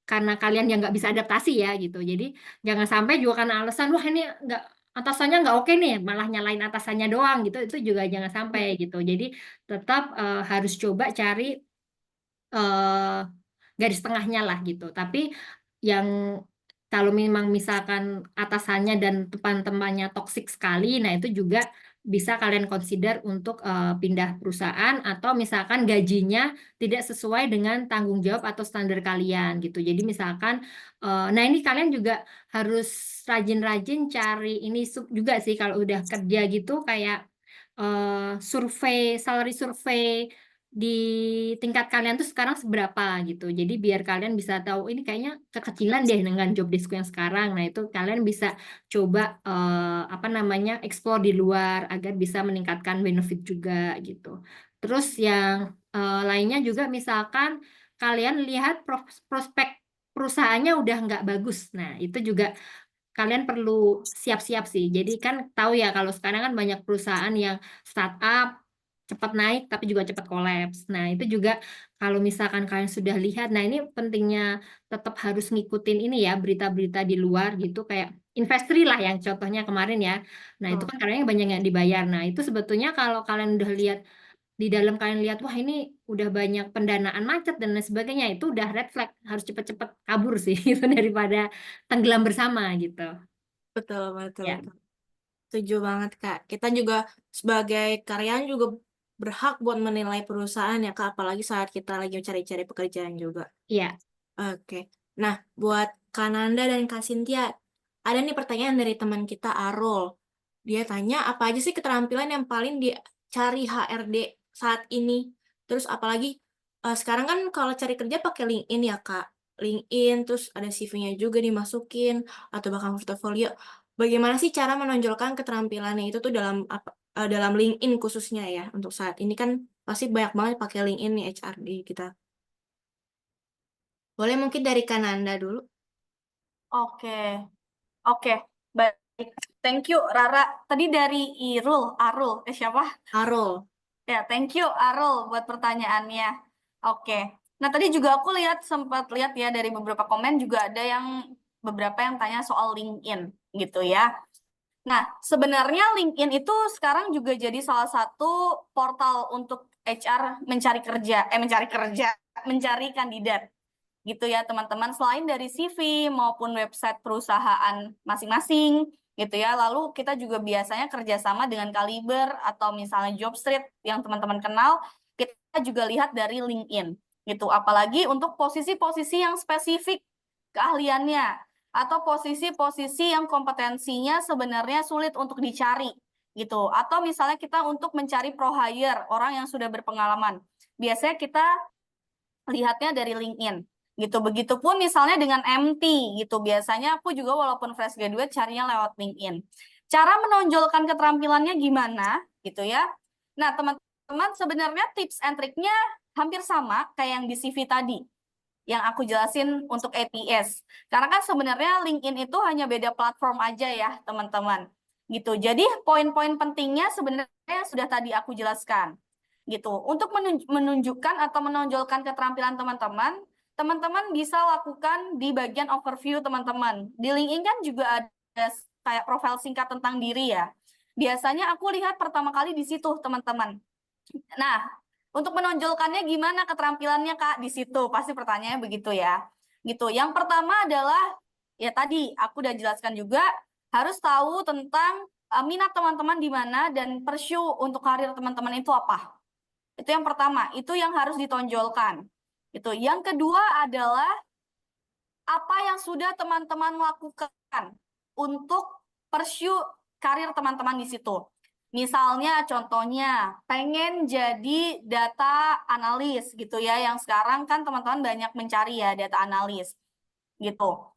karena kalian yang nggak bisa adaptasi ya gitu. Jadi jangan sampai juga karena alasan wah ini nggak atasannya nggak oke nih, malah nyalain atasannya doang gitu. Itu juga jangan sampai gitu. Jadi tetap harus coba cari eh, garis tengahnya lah gitu. Tapi yang kalau memang misalkan atasannya dan teman-temannya toksik sekali, nah itu juga bisa kalian consider untuk pindah perusahaan atau misalkan gajinya tidak sesuai dengan tanggung jawab atau standar kalian gitu. Jadi misalkan, nah ini kalian juga harus rajin-rajin cari ini juga sih kalau udah kerja gitu kayak survei, salary survei di tingkat kalian tuh sekarang seberapa gitu. Jadi biar kalian bisa tahu ini kayaknya kekecilan deh dengan job desk yang sekarang. Nah, itu kalian bisa coba apa namanya explore di luar agar bisa meningkatkan benefit juga gitu. Terus yang lainnya juga misalkan kalian lihat prospek perusahaannya udah nggak bagus. Nah, itu juga kalian perlu siap-siap sih. Jadi kan tahu ya kalau sekarang kan banyak perusahaan yang startup cepat naik tapi juga cepat kolaps. Nah, itu juga kalau misalkan kalian sudah lihat, nah ini pentingnya tetap harus ngikutin ini ya berita-berita di luar gitu kayak Investri lah yang contohnya kemarin ya. Nah, itu kan karena banyak yang dibayar. Nah, itu sebetulnya kalau kalian udah lihat di dalam kalian lihat wah ini udah banyak pendanaan macet dan lain sebagainya itu udah red flag harus cepet-cepet kabur sih itu daripada tenggelam bersama gitu Betul, betul, ya. betul. Setuju banget, Kak. Kita juga sebagai karyawan juga berhak buat menilai perusahaan ya, Kak. Apalagi saat kita lagi cari-cari pekerjaan juga. Iya. Oke. Nah, buat Kak Nanda dan Kak Cynthia, ada nih pertanyaan dari teman kita, Arul. Dia tanya, apa aja sih keterampilan yang paling dicari HRD saat ini? Terus apalagi sekarang kan kalau cari kerja pakai LinkedIn ya, Kak. LinkedIn, terus ada CV-nya juga dimasukin, atau bahkan portofolio. Bagaimana sih cara menonjolkan keterampilannya itu tuh dalam dalam LinkedIn khususnya ya, untuk saat ini kan pasti banyak banget pakai LinkedIn nih HRD kita. Boleh mungkin dari Kananda dulu. Oke, oke, baik. Thank you, Rara. Tadi dari Arul, siapa? Arul. Ya, thank you, Arul, buat pertanyaannya. Oke. Nah, tadi juga aku sempat lihat ya dari beberapa komen juga ada beberapa yang tanya soal LinkedIn, gitu ya. Nah, sebenarnya LinkedIn itu sekarang juga jadi salah satu portal untuk HR mencari kandidat gitu ya teman-teman. Selain dari CV maupun website perusahaan masing-masing gitu ya. Lalu kita juga biasanya kerjasama dengan Kaliber atau misalnya Jobstreet yang teman-teman kenal. Kita juga lihat dari LinkedIn gitu. Apalagi untuk posisi-posisi yang spesifik keahliannya atau posisi-posisi yang kompetensinya sebenarnya sulit untuk dicari gitu. Atau misalnya kita untuk mencari pro hire, orang yang sudah berpengalaman. Biasanya kita lihatnya dari LinkedIn gitu. Begitupun misalnya dengan MT gitu. Biasanya aku juga walaupun fresh graduate carinya lewat LinkedIn. Cara menonjolkan keterampilannya gimana gitu ya. Nah, teman teman-teman, sebenarnya tips and triknya hampir sama kayak yang di CV tadi, yang aku jelasin untuk ATS. Karena kan sebenarnya LinkedIn itu hanya beda platform aja ya, teman-teman. Gitu. Jadi poin-poin pentingnya sebenarnya sudah tadi aku jelaskan. Gitu. Untuk menunjukkan atau menonjolkan keterampilan teman-teman, teman-teman bisa lakukan di bagian overview teman-teman. Di LinkedIn kan juga ada kayak profil singkat tentang diri ya. Biasanya aku lihat pertama kali di situ, teman-teman. Nah, untuk menonjolkannya gimana keterampilannya, Kak? Di situ pasti pertanyaannya begitu ya. Gitu. Yang pertama adalah ya tadi aku udah jelaskan juga harus tahu tentang minat teman-teman di mana dan pursue untuk karir teman-teman itu apa. Itu yang pertama, itu yang harus ditonjolkan. Itu. Yang kedua adalah apa yang sudah teman-teman lakukan untuk pursue karir teman-teman di situ. Misalnya contohnya pengen jadi data analis gitu ya, yang sekarang kan teman-teman banyak mencari ya data analis gitu.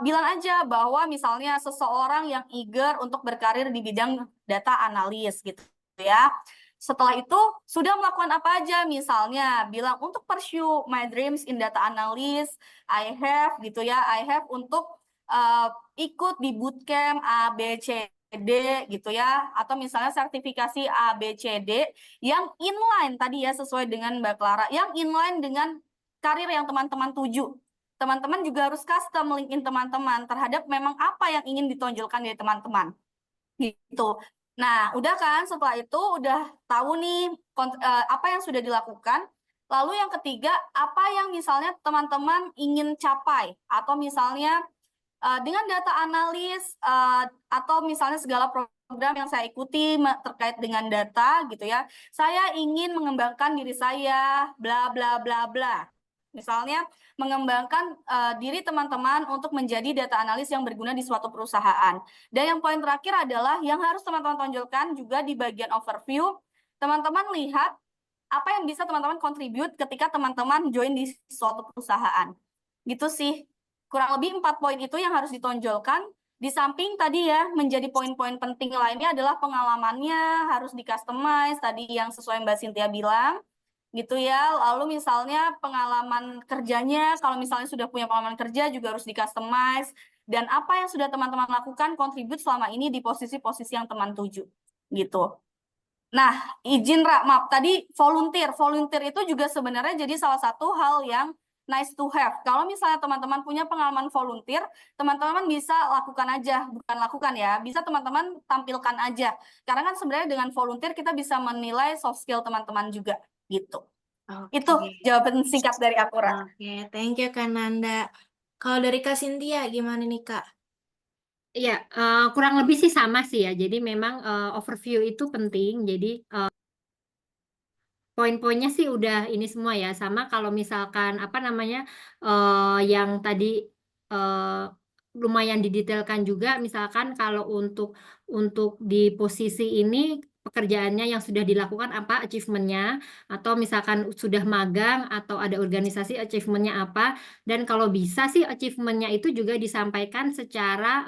Bilang aja bahwa misalnya seseorang yang eager untuk berkarir di bidang data analis gitu ya. Setelah itu sudah melakukan apa aja, misalnya bilang untuk pursue my dreams in data analyst, I have gitu ya, I have untuk ikut di bootcamp A, B, C, D gitu ya, atau misalnya sertifikasi A, B, C, D yang inline tadi ya, sesuai dengan Mbak Clara, yang inline dengan karir yang teman-teman tuju. Teman-teman juga harus custom LinkedIn teman-teman terhadap memang apa yang ingin ditonjolkan dari teman-teman. Gitu. Nah, udah kan setelah itu udah tahu nih apa yang sudah dilakukan. Lalu yang ketiga, apa yang misalnya teman-teman ingin capai atau misalnya dengan data analis atau misalnya segala program yang saya ikuti terkait dengan data gitu ya. Saya ingin mengembangkan diri saya bla bla bla bla. Misalnya mengembangkan diri teman-teman untuk menjadi data analis yang berguna di suatu perusahaan. Dan yang poin terakhir adalah yang harus teman-teman tonjolkan juga di bagian overview, teman-teman lihat apa yang bisa teman-teman contribute ketika teman-teman join di suatu perusahaan. Gitu sih. Kurang lebih 4 poin itu yang harus ditonjolkan. Di samping tadi ya, menjadi poin-poin penting lainnya adalah pengalamannya harus di-customize, tadi yang sesuai Mbak Cynthia bilang gitu ya. Lalu misalnya pengalaman kerjanya, kalau misalnya sudah punya pengalaman kerja juga harus di-customize, dan apa yang sudah teman-teman lakukan kontribut selama ini di posisi-posisi yang teman tuju gitu. Nah, izin Ra, maaf tadi volunteer itu juga sebenarnya jadi salah satu hal yang nice to have. Kalau misalnya teman-teman punya pengalaman volunteer, teman-teman bisa lakukan aja, bukan lakukan ya, bisa teman-teman tampilkan aja. Karena kan sebenarnya dengan volunteer kita bisa menilai soft skill teman-teman juga. Gitu. Itu Oke. jawaban singkat dari aku, Ra. Oke, thank you Kak Nanda. Kalau dari Kak Cynthia gimana nih Kak? Iya, kurang lebih sih sama sih ya. Jadi memang overview itu penting. Jadi poin-poinnya sih udah ini semua ya. Sama kalau misalkan apa namanya yang tadi eh, lumayan didetailkan juga. Misalkan kalau untuk di posisi ini pekerjaannya yang sudah dilakukan apa achievementnya, atau misalkan sudah magang atau ada organisasi achievementnya apa. Dan kalau bisa sih achievementnya itu juga disampaikan secara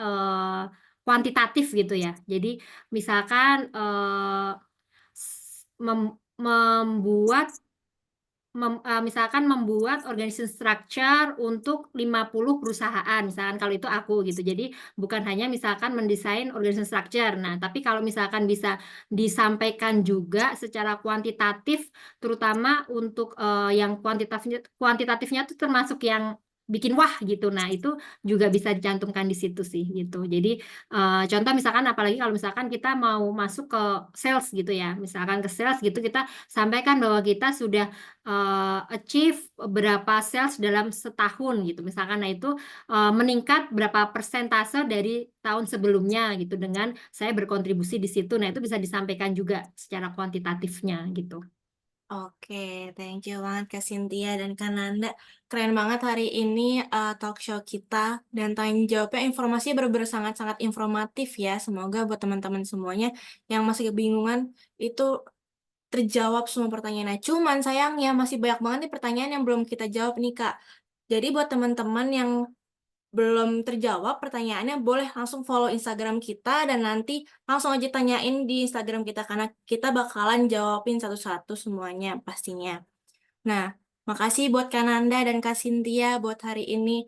kuantitatif gitu ya. Jadi misalkan membuat misalkan membuat organization structure untuk 50 perusahaan, misalkan kalau itu aku gitu. Jadi bukan hanya misalkan mendesain organization structure. Nah, tapi kalau misalkan bisa disampaikan juga secara kuantitatif, terutama untuk yang kuantitatifnya itu termasuk yang bikin wah gitu. Nah, itu juga bisa dicantumkan di situ sih gitu. Jadi contoh misalkan apalagi kalau misalkan kita mau masuk ke sales gitu ya. Misalkan ke sales gitu kita sampaikan bahwa kita sudah achieve berapa sales dalam setahun gitu misalkan. Nah itu meningkat berapa persentase dari tahun sebelumnya gitu dengan saya berkontribusi di situ. Nah itu bisa disampaikan juga secara kuantitatifnya gitu. Oke, thank you banget Kak Cynthia dan Kak Nanda. Keren banget hari ini talk show kita dan tanya jawabnya informasinya benar-benar sangat-sangat informatif ya. Semoga buat teman-teman semuanya yang masih kebingungan itu terjawab semua pertanyaannya. Cuman sayangnya masih banyak banget nih pertanyaan yang belum kita jawab nih Kak. Jadi buat teman-teman yang belum terjawab pertanyaannya, boleh langsung follow Instagram kita dan nanti langsung aja tanyain di Instagram kita karena kita bakalan jawabin satu-satu semuanya pastinya. Nah, makasih buat Kananda dan Kak Cynthia buat hari ini.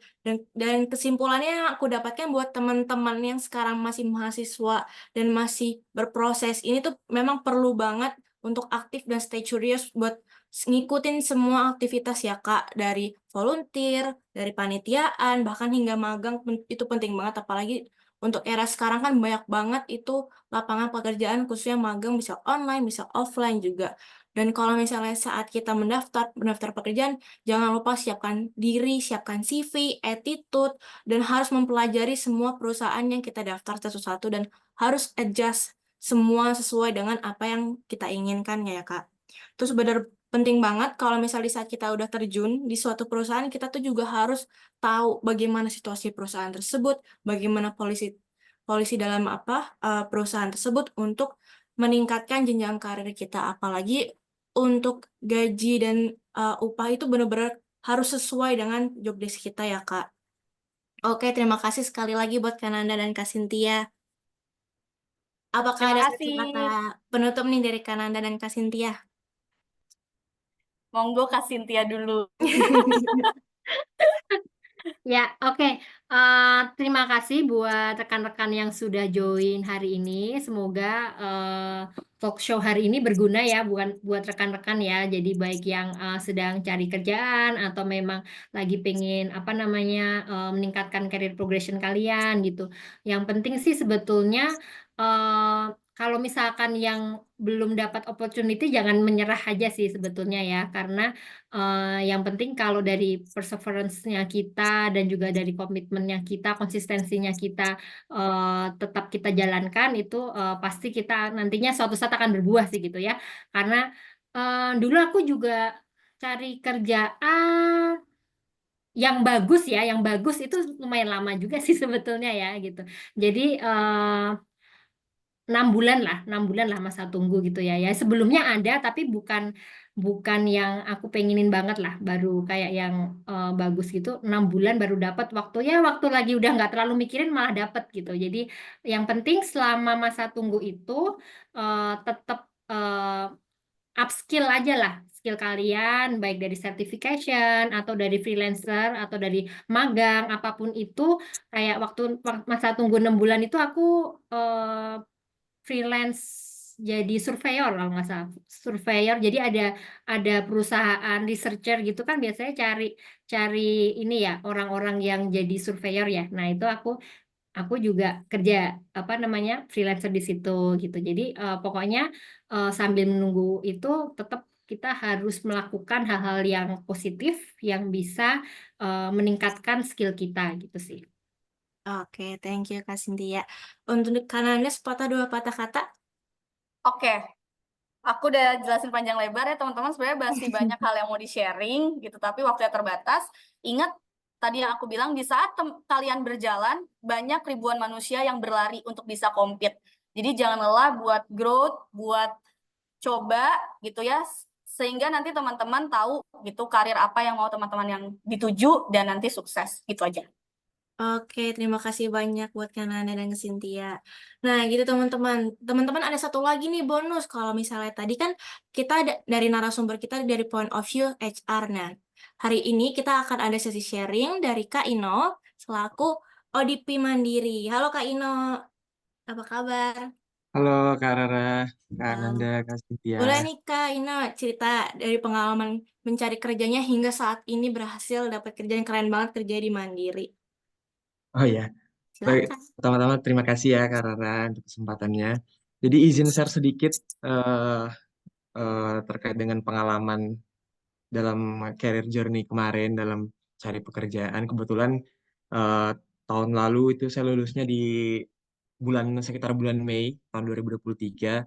Dan kesimpulannya yang aku dapatkan buat teman-teman yang sekarang masih mahasiswa dan masih berproses, ini tuh memang perlu banget untuk aktif dan stay curious buat ngikutin semua aktivitas ya Kak. Dari volunteer, dari panitiaan, bahkan hingga magang itu penting banget. Apalagi untuk era sekarang kan banyak banget itu lapangan pekerjaan khususnya magang bisa online, bisa offline juga. Dan kalau misalnya saat kita mendaftar pekerjaan, jangan lupa siapkan diri, siapkan CV, attitude, dan harus mempelajari semua perusahaan yang kita daftar satu-satu dan harus adjust semua sesuai dengan apa yang kita inginkan ya Kak. Terus benar penting banget kalau misalnya di saat kita udah terjun di suatu perusahaan, kita tuh juga harus tahu bagaimana situasi perusahaan tersebut, bagaimana polisi dalam perusahaan tersebut untuk meningkatkan jenjang karir kita. Apalagi untuk gaji dan upah itu benar-benar harus sesuai dengan job desk kita ya, Kak. Oke, terima kasih sekali lagi buat Kananda dan Kak Cynthia. Apakah Terima ada kasih. kata penutup nih dari Kananda dan Kak Cynthia? Monggo Kak Cynthia dulu. Ya, oke. Terima kasih buat rekan-rekan yang sudah join hari ini. Semoga talk show hari ini berguna ya buat rekan-rekan ya. Jadi baik yang sedang cari kerjaan atau memang lagi pengen apa namanya meningkatkan career progression kalian gitu. Yang penting sih sebetulnya kalau misalkan yang belum dapat opportunity jangan menyerah aja sih sebetulnya ya. Karena yang penting kalau dari perseverance-nya kita dan juga dari komitmennya kita, konsistensinya kita tetap kita jalankan itu pasti kita nantinya suatu saat akan berbuah sih gitu ya. Karena dulu aku juga cari kerjaan yang bagus itu lumayan lama juga sih sebetulnya ya gitu. Jadi 6 bulan lah masa tunggu gitu ya. Ya sebelumnya ada tapi bukan bukan yang aku pengenin banget lah. Baru kayak yang bagus gitu. 6 bulan baru dapat waktu lagi udah nggak terlalu mikirin malah dapat gitu. Jadi yang penting selama masa tunggu itu tetap upskill aja lah skill kalian baik dari certification atau dari freelancer atau dari magang apapun itu kayak waktu masa tunggu 6 bulan itu aku eh, freelance jadi surveyor kalau nggak salah surveyor jadi ada perusahaan researcher gitu kan biasanya cari cari ini ya orang-orang yang jadi surveyor ya nah itu aku juga kerja apa namanya freelancer di situ gitu jadi pokoknya sambil menunggu itu tetap kita harus melakukan hal-hal yang positif yang bisa meningkatkan skill kita gitu sih. Oke, thank you Kak Cynthia. Untuk Kananda sepatah dua patah kata. Oke, aku udah jelasin panjang lebar ya teman-teman. Sebenarnya masih banyak hal yang mau di-sharing gitu, tapi waktunya terbatas. Ingat tadi yang aku bilang, di saat kalian berjalan, banyak ribuan manusia yang berlari untuk bisa compete. Jadi jangan lelah buat growth, buat coba gitu ya, sehingga nanti teman-teman tahu gitu karir apa yang mau teman-teman yang dituju dan nanti sukses. Gitu aja. Oke, terima kasih banyak buat Kananda dan Cynthia. Nah, gitu teman-teman. Teman-teman ada satu lagi nih bonus. Kalau misalnya tadi kan kita dari narasumber kita dari point of view HR. Nah, hari ini kita akan ada sesi sharing dari Kak Ino selaku ODP Mandiri. Halo Kak Ino, apa kabar? Halo Kak Rara, Kak Nanda, Halo. Kak Cynthia. Boleh nih Kak Ino cerita dari pengalaman mencari kerjanya hingga saat ini berhasil dapat kerja yang keren banget kerja di Mandiri. Oh ya, baik. Silakan. Pertama-tama terima kasih ya Kak Rara untuk kesempatannya. Jadi izin share sedikit eh, terkait dengan pengalaman dalam career journey kemarin dalam cari pekerjaan. Kebetulan eh, tahun lalu itu saya lulusnya di sekitar bulan Mei tahun 2023.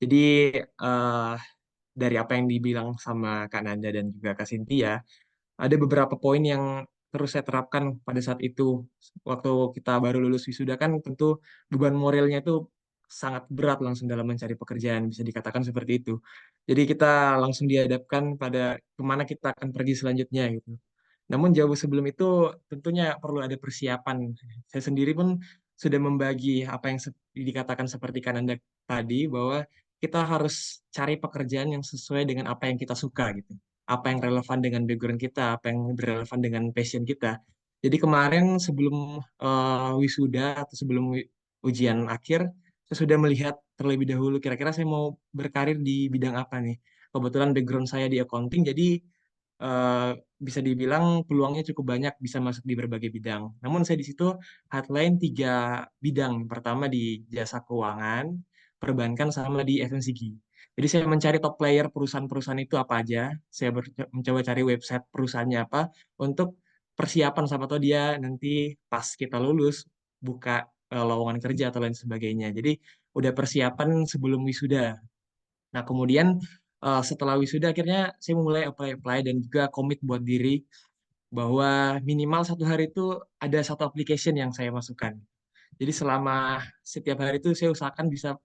Jadi eh, dari apa yang dibilang sama Kak Nanda dan juga Kak Cynthia, ada beberapa poin yang terus saya terapkan pada saat itu. Waktu kita baru lulus wisuda kan tentu beban moralnya itu sangat berat langsung dalam mencari pekerjaan, bisa dikatakan seperti itu. Jadi kita langsung dihadapkan pada kemana kita akan pergi selanjutnya gitu. Namun jauh sebelum itu tentunya perlu ada persiapan. Saya sendiri pun sudah membagi apa yang dikatakan seperti Kananda tadi, bahwa kita harus cari pekerjaan yang sesuai dengan apa yang kita suka gitu. Apa yang relevan dengan background kita, apa yang berrelevan dengan passion kita. Jadi kemarin sebelum wisuda atau sebelum ujian akhir, saya sudah melihat terlebih dahulu kira-kira saya mau berkarir di bidang apa nih. Kebetulan background saya di accounting, jadi eh, bisa dibilang peluangnya cukup banyak bisa masuk di berbagai bidang. Namun saya di situ headline 3 bidang. Pertama di jasa keuangan, perbankan, sama di FMCG. Jadi saya mencari top player perusahaan-perusahaan itu apa aja. Saya mencoba cari website perusahaannya apa untuk persiapan, sama tahu dia nanti pas kita lulus buka lowongan kerja atau lain sebagainya. Jadi udah persiapan sebelum wisuda. Nah, kemudian setelah wisuda akhirnya saya mulai apply-apply dan juga komit buat diri bahwa minimal 1 hari itu ada 1 application yang saya masukkan. Jadi selama setiap hari itu saya usahakan bisa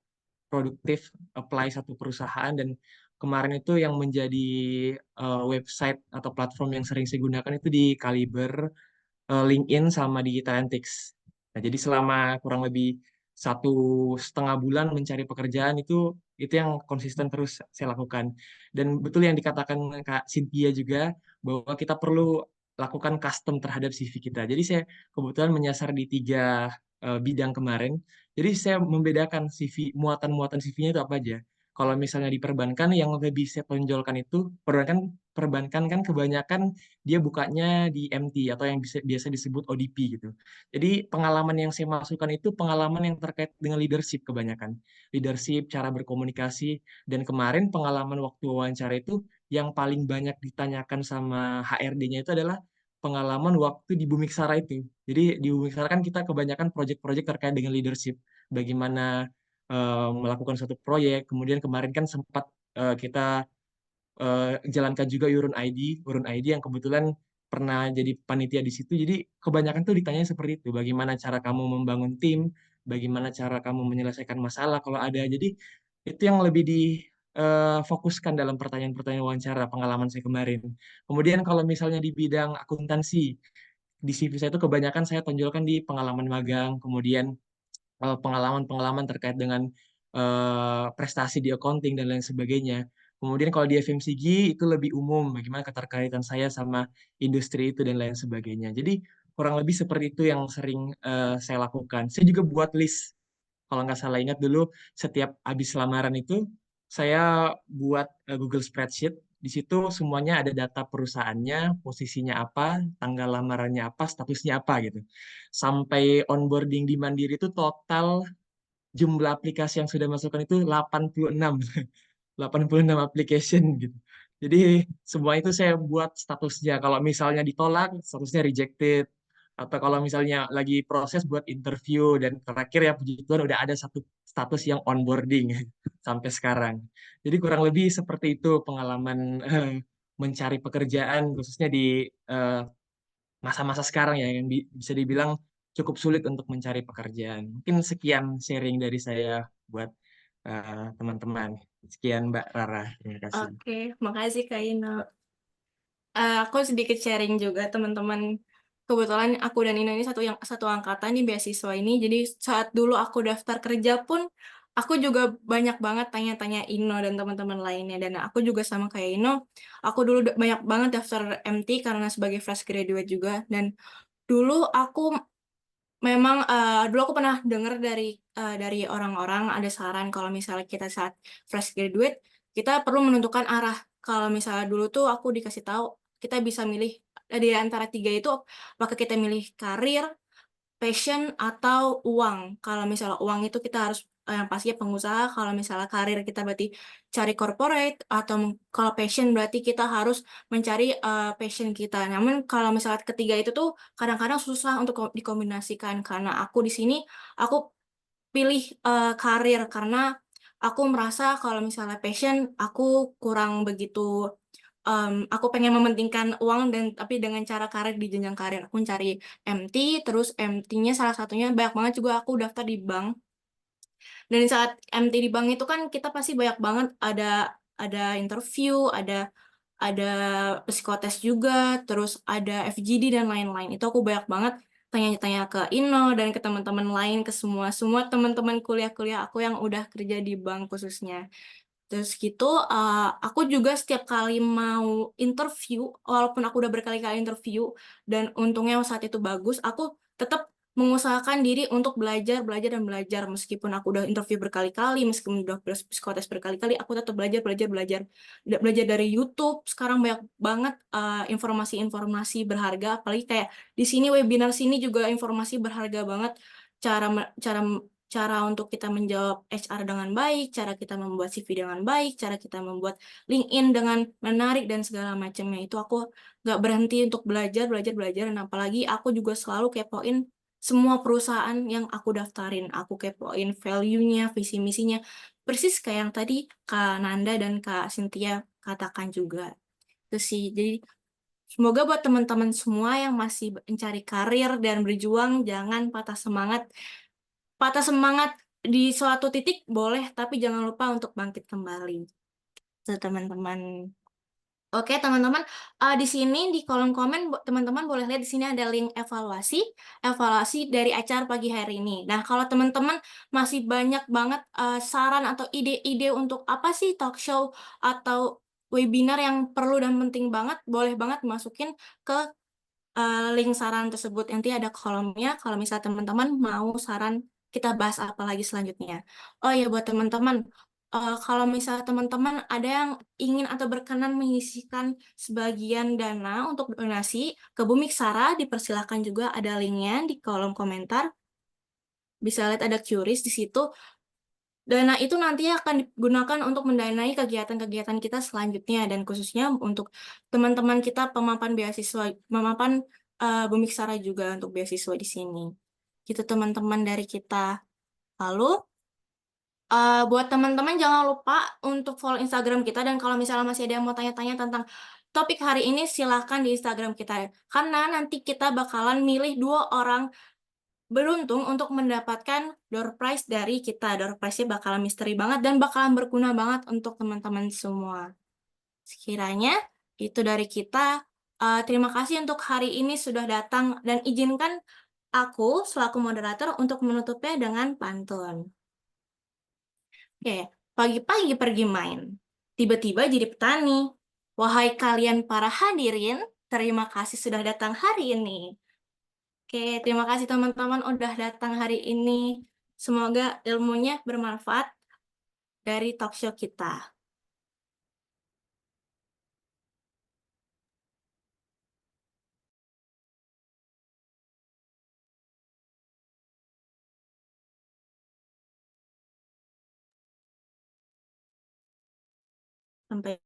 produktif apply 1 perusahaan, dan kemarin itu yang menjadi website atau platform yang sering saya gunakan itu di Kaliber, LinkedIn, sama di Talentix. Nah, jadi selama kurang lebih 1,5 bulan mencari pekerjaan itu yang konsisten terus saya lakukan. Dan betul yang dikatakan Kak Cynthia juga, bahwa kita perlu lakukan custom terhadap CV kita. Jadi saya kebetulan menyasar di 3 bidang kemarin. Jadi saya membedakan CV, muatan-muatan CV-nya itu apa aja. Kalau misalnya di perbankan, yang lebih saya tonjolkan itu perbankan kan kebanyakan dia bukanya di MT atau yang biasa disebut ODP gitu. Jadi pengalaman yang saya masukkan itu pengalaman yang terkait dengan leadership kebanyakan. Leadership, cara berkomunikasi, dan kemarin pengalaman waktu wawancara itu yang paling banyak ditanyakan sama HRD-nya itu adalah pengalaman waktu di Bumiksara itu. Jadi di Bumiksara kan kita kebanyakan proyek-proyek terkait dengan leadership. Bagaimana melakukan suatu proyek, kemudian kemarin kan sempat kita jalankan juga Urun ID yang kebetulan pernah jadi panitia di situ. Jadi kebanyakan tuh ditanya seperti itu, bagaimana cara kamu membangun tim, bagaimana cara kamu menyelesaikan masalah kalau ada. Jadi itu yang lebih difokuskan dalam pertanyaan-pertanyaan wawancara pengalaman saya kemarin. Kemudian kalau misalnya di bidang akuntansi, di CV saya itu kebanyakan saya tonjolkan di pengalaman magang, kemudian pengalaman-pengalaman terkait dengan prestasi di accounting dan lain sebagainya. Kemudian kalau di FMCG itu lebih umum, bagaimana keterkaitan saya sama industri itu dan lain sebagainya. Jadi kurang lebih seperti itu yang sering saya lakukan. Saya juga buat list, kalau nggak salah ingat dulu, setiap habis lamaran itu saya buat Google Spreadsheet. Di situ semuanya ada data perusahaannya, posisinya apa, tanggal lamarannya apa, statusnya apa gitu. Sampai onboarding di Mandiri itu total jumlah aplikasi yang sudah masukkan itu 86. 86 application gitu. Jadi semua itu saya buat statusnya. Kalau misalnya ditolak, statusnya rejected. Atau kalau misalnya lagi proses buat interview, dan terakhir ya puji Tuhan udah ada satu status yang onboarding sampai sekarang. Jadi kurang lebih seperti itu pengalaman mencari pekerjaan, khususnya di masa-masa sekarang ya, yang bisa dibilang cukup sulit untuk mencari pekerjaan. Mungkin sekian sharing dari saya buat teman-teman. Sekian Mbak Rara, terima kasih. Oke, makasih Kak Ino. Aku sedikit sharing juga teman-teman. Kebetulan aku dan Ino ini satu angkatan di beasiswa ini. Jadi saat dulu aku daftar kerja pun aku juga banyak banget tanya-tanya Ino dan teman-teman lainnya. Dan aku juga sama kayak Ino, aku dulu banyak banget daftar MT karena sebagai fresh graduate juga. Dan dulu aku memang dulu aku pernah dengar dari orang-orang ada saran kalau misalnya kita saat fresh graduate kita perlu menentukan arah. Kalau misalnya dulu tuh aku dikasih tahu kita bisa milih di antara 3 itu, apakah kita milih karir, passion, atau uang. Kalau misalnya uang itu kita harus yang pastinya pengusaha. Kalau misalnya karir kita berarti cari corporate, atau kalau passion berarti kita harus mencari passion kita. Namun kalau misalnya ketiga itu tuh kadang-kadang susah untuk dikombinasikan, karena aku di sini aku pilih karir karena aku merasa kalau misalnya passion aku kurang begitu. Aku pengen mementingkan uang dan tapi dengan cara karir di jenjang karir aku mencari MT, terus MT-nya salah satunya banyak banget juga aku daftar di bank. Dan saat MT di bank itu kan kita pasti banyak banget ada interview, ada ada psikotes juga, terus ada FGD dan lain-lain. Itu aku banyak banget tanya-tanya ke Ino dan ke teman-teman lain, ke semua teman-teman kuliah-kuliah aku yang udah kerja di bank khususnya. Terus gitu, aku juga setiap kali mau interview, walaupun aku udah berkali-kali interview, dan untungnya saat itu bagus, aku tetap mengusahakan diri untuk belajar, belajar, dan belajar. Meskipun aku udah interview berkali-kali, meskipun udah psikotes berkali-kali, aku tetap belajar, belajar, belajar. Belajar dari YouTube, sekarang banyak banget informasi-informasi berharga, apalagi kayak di sini, webinar sini juga informasi berharga banget, cara cara cara untuk kita menjawab HR dengan baik, cara kita membuat CV dengan baik, cara kita membuat LinkedIn dengan menarik dan segala macamnya. Itu aku nggak berhenti untuk belajar, belajar, belajar. Dan apalagi aku juga selalu kepoin semua perusahaan yang aku daftarin. Aku kepoin value-nya, visi misinya. Persis kayak yang tadi Kak Nanda dan Kak Cynthia katakan juga. Itu sih. Jadi semoga buat teman-teman semua yang masih mencari karir dan berjuang, jangan patah semangat. Patah semangat di suatu titik boleh, tapi jangan lupa untuk bangkit kembali. Tuh, teman-teman. Oke, teman-teman, di sini di kolom komen teman-teman boleh lihat di sini ada link evaluasi, evaluasi dari acara pagi hari ini. Nah, kalau teman-teman masih banyak banget saran atau ide-ide untuk apa sih talk show atau webinar yang perlu dan penting banget, boleh banget masukin ke link saran tersebut. Nanti ada kolomnya kalau misal teman-teman mau saran kita bahas apa lagi selanjutnya. Oh ya, buat teman-teman, kalau misal teman-teman ada yang ingin atau berkenan menyisihkan sebagian dana untuk donasi ke Bumi Sara, dipersilakan juga, ada linknya di kolom komentar. Bisa lihat ada QRIS di situ. Dana itu nanti akan digunakan untuk mendanai kegiatan-kegiatan kita selanjutnya, dan khususnya untuk teman-teman kita pemapan beasiswa, pemapan Bumi Sara juga untuk beasiswa di sini. Gitu teman-teman dari kita. Lalu buat teman-teman jangan lupa untuk follow Instagram kita, dan kalau misalnya masih ada yang mau tanya-tanya tentang topik hari ini, silahkan di Instagram kita. Karena nanti kita bakalan milih 2 orang beruntung untuk mendapatkan door prize dari kita. Door prize-nya bakalan misteri banget dan bakalan berguna banget untuk teman-teman semua. Sekiranya itu dari kita. Terima kasih untuk hari ini sudah datang, dan izinkan aku selaku moderator untuk menutupnya dengan pantun. Oke, pagi-pagi pergi main, tiba-tiba jadi petani. Wahai kalian para hadirin, terima kasih sudah datang hari ini. Oke, terima kasih teman-teman udah datang hari ini. Semoga ilmunya bermanfaat dari talk show kita. Sampai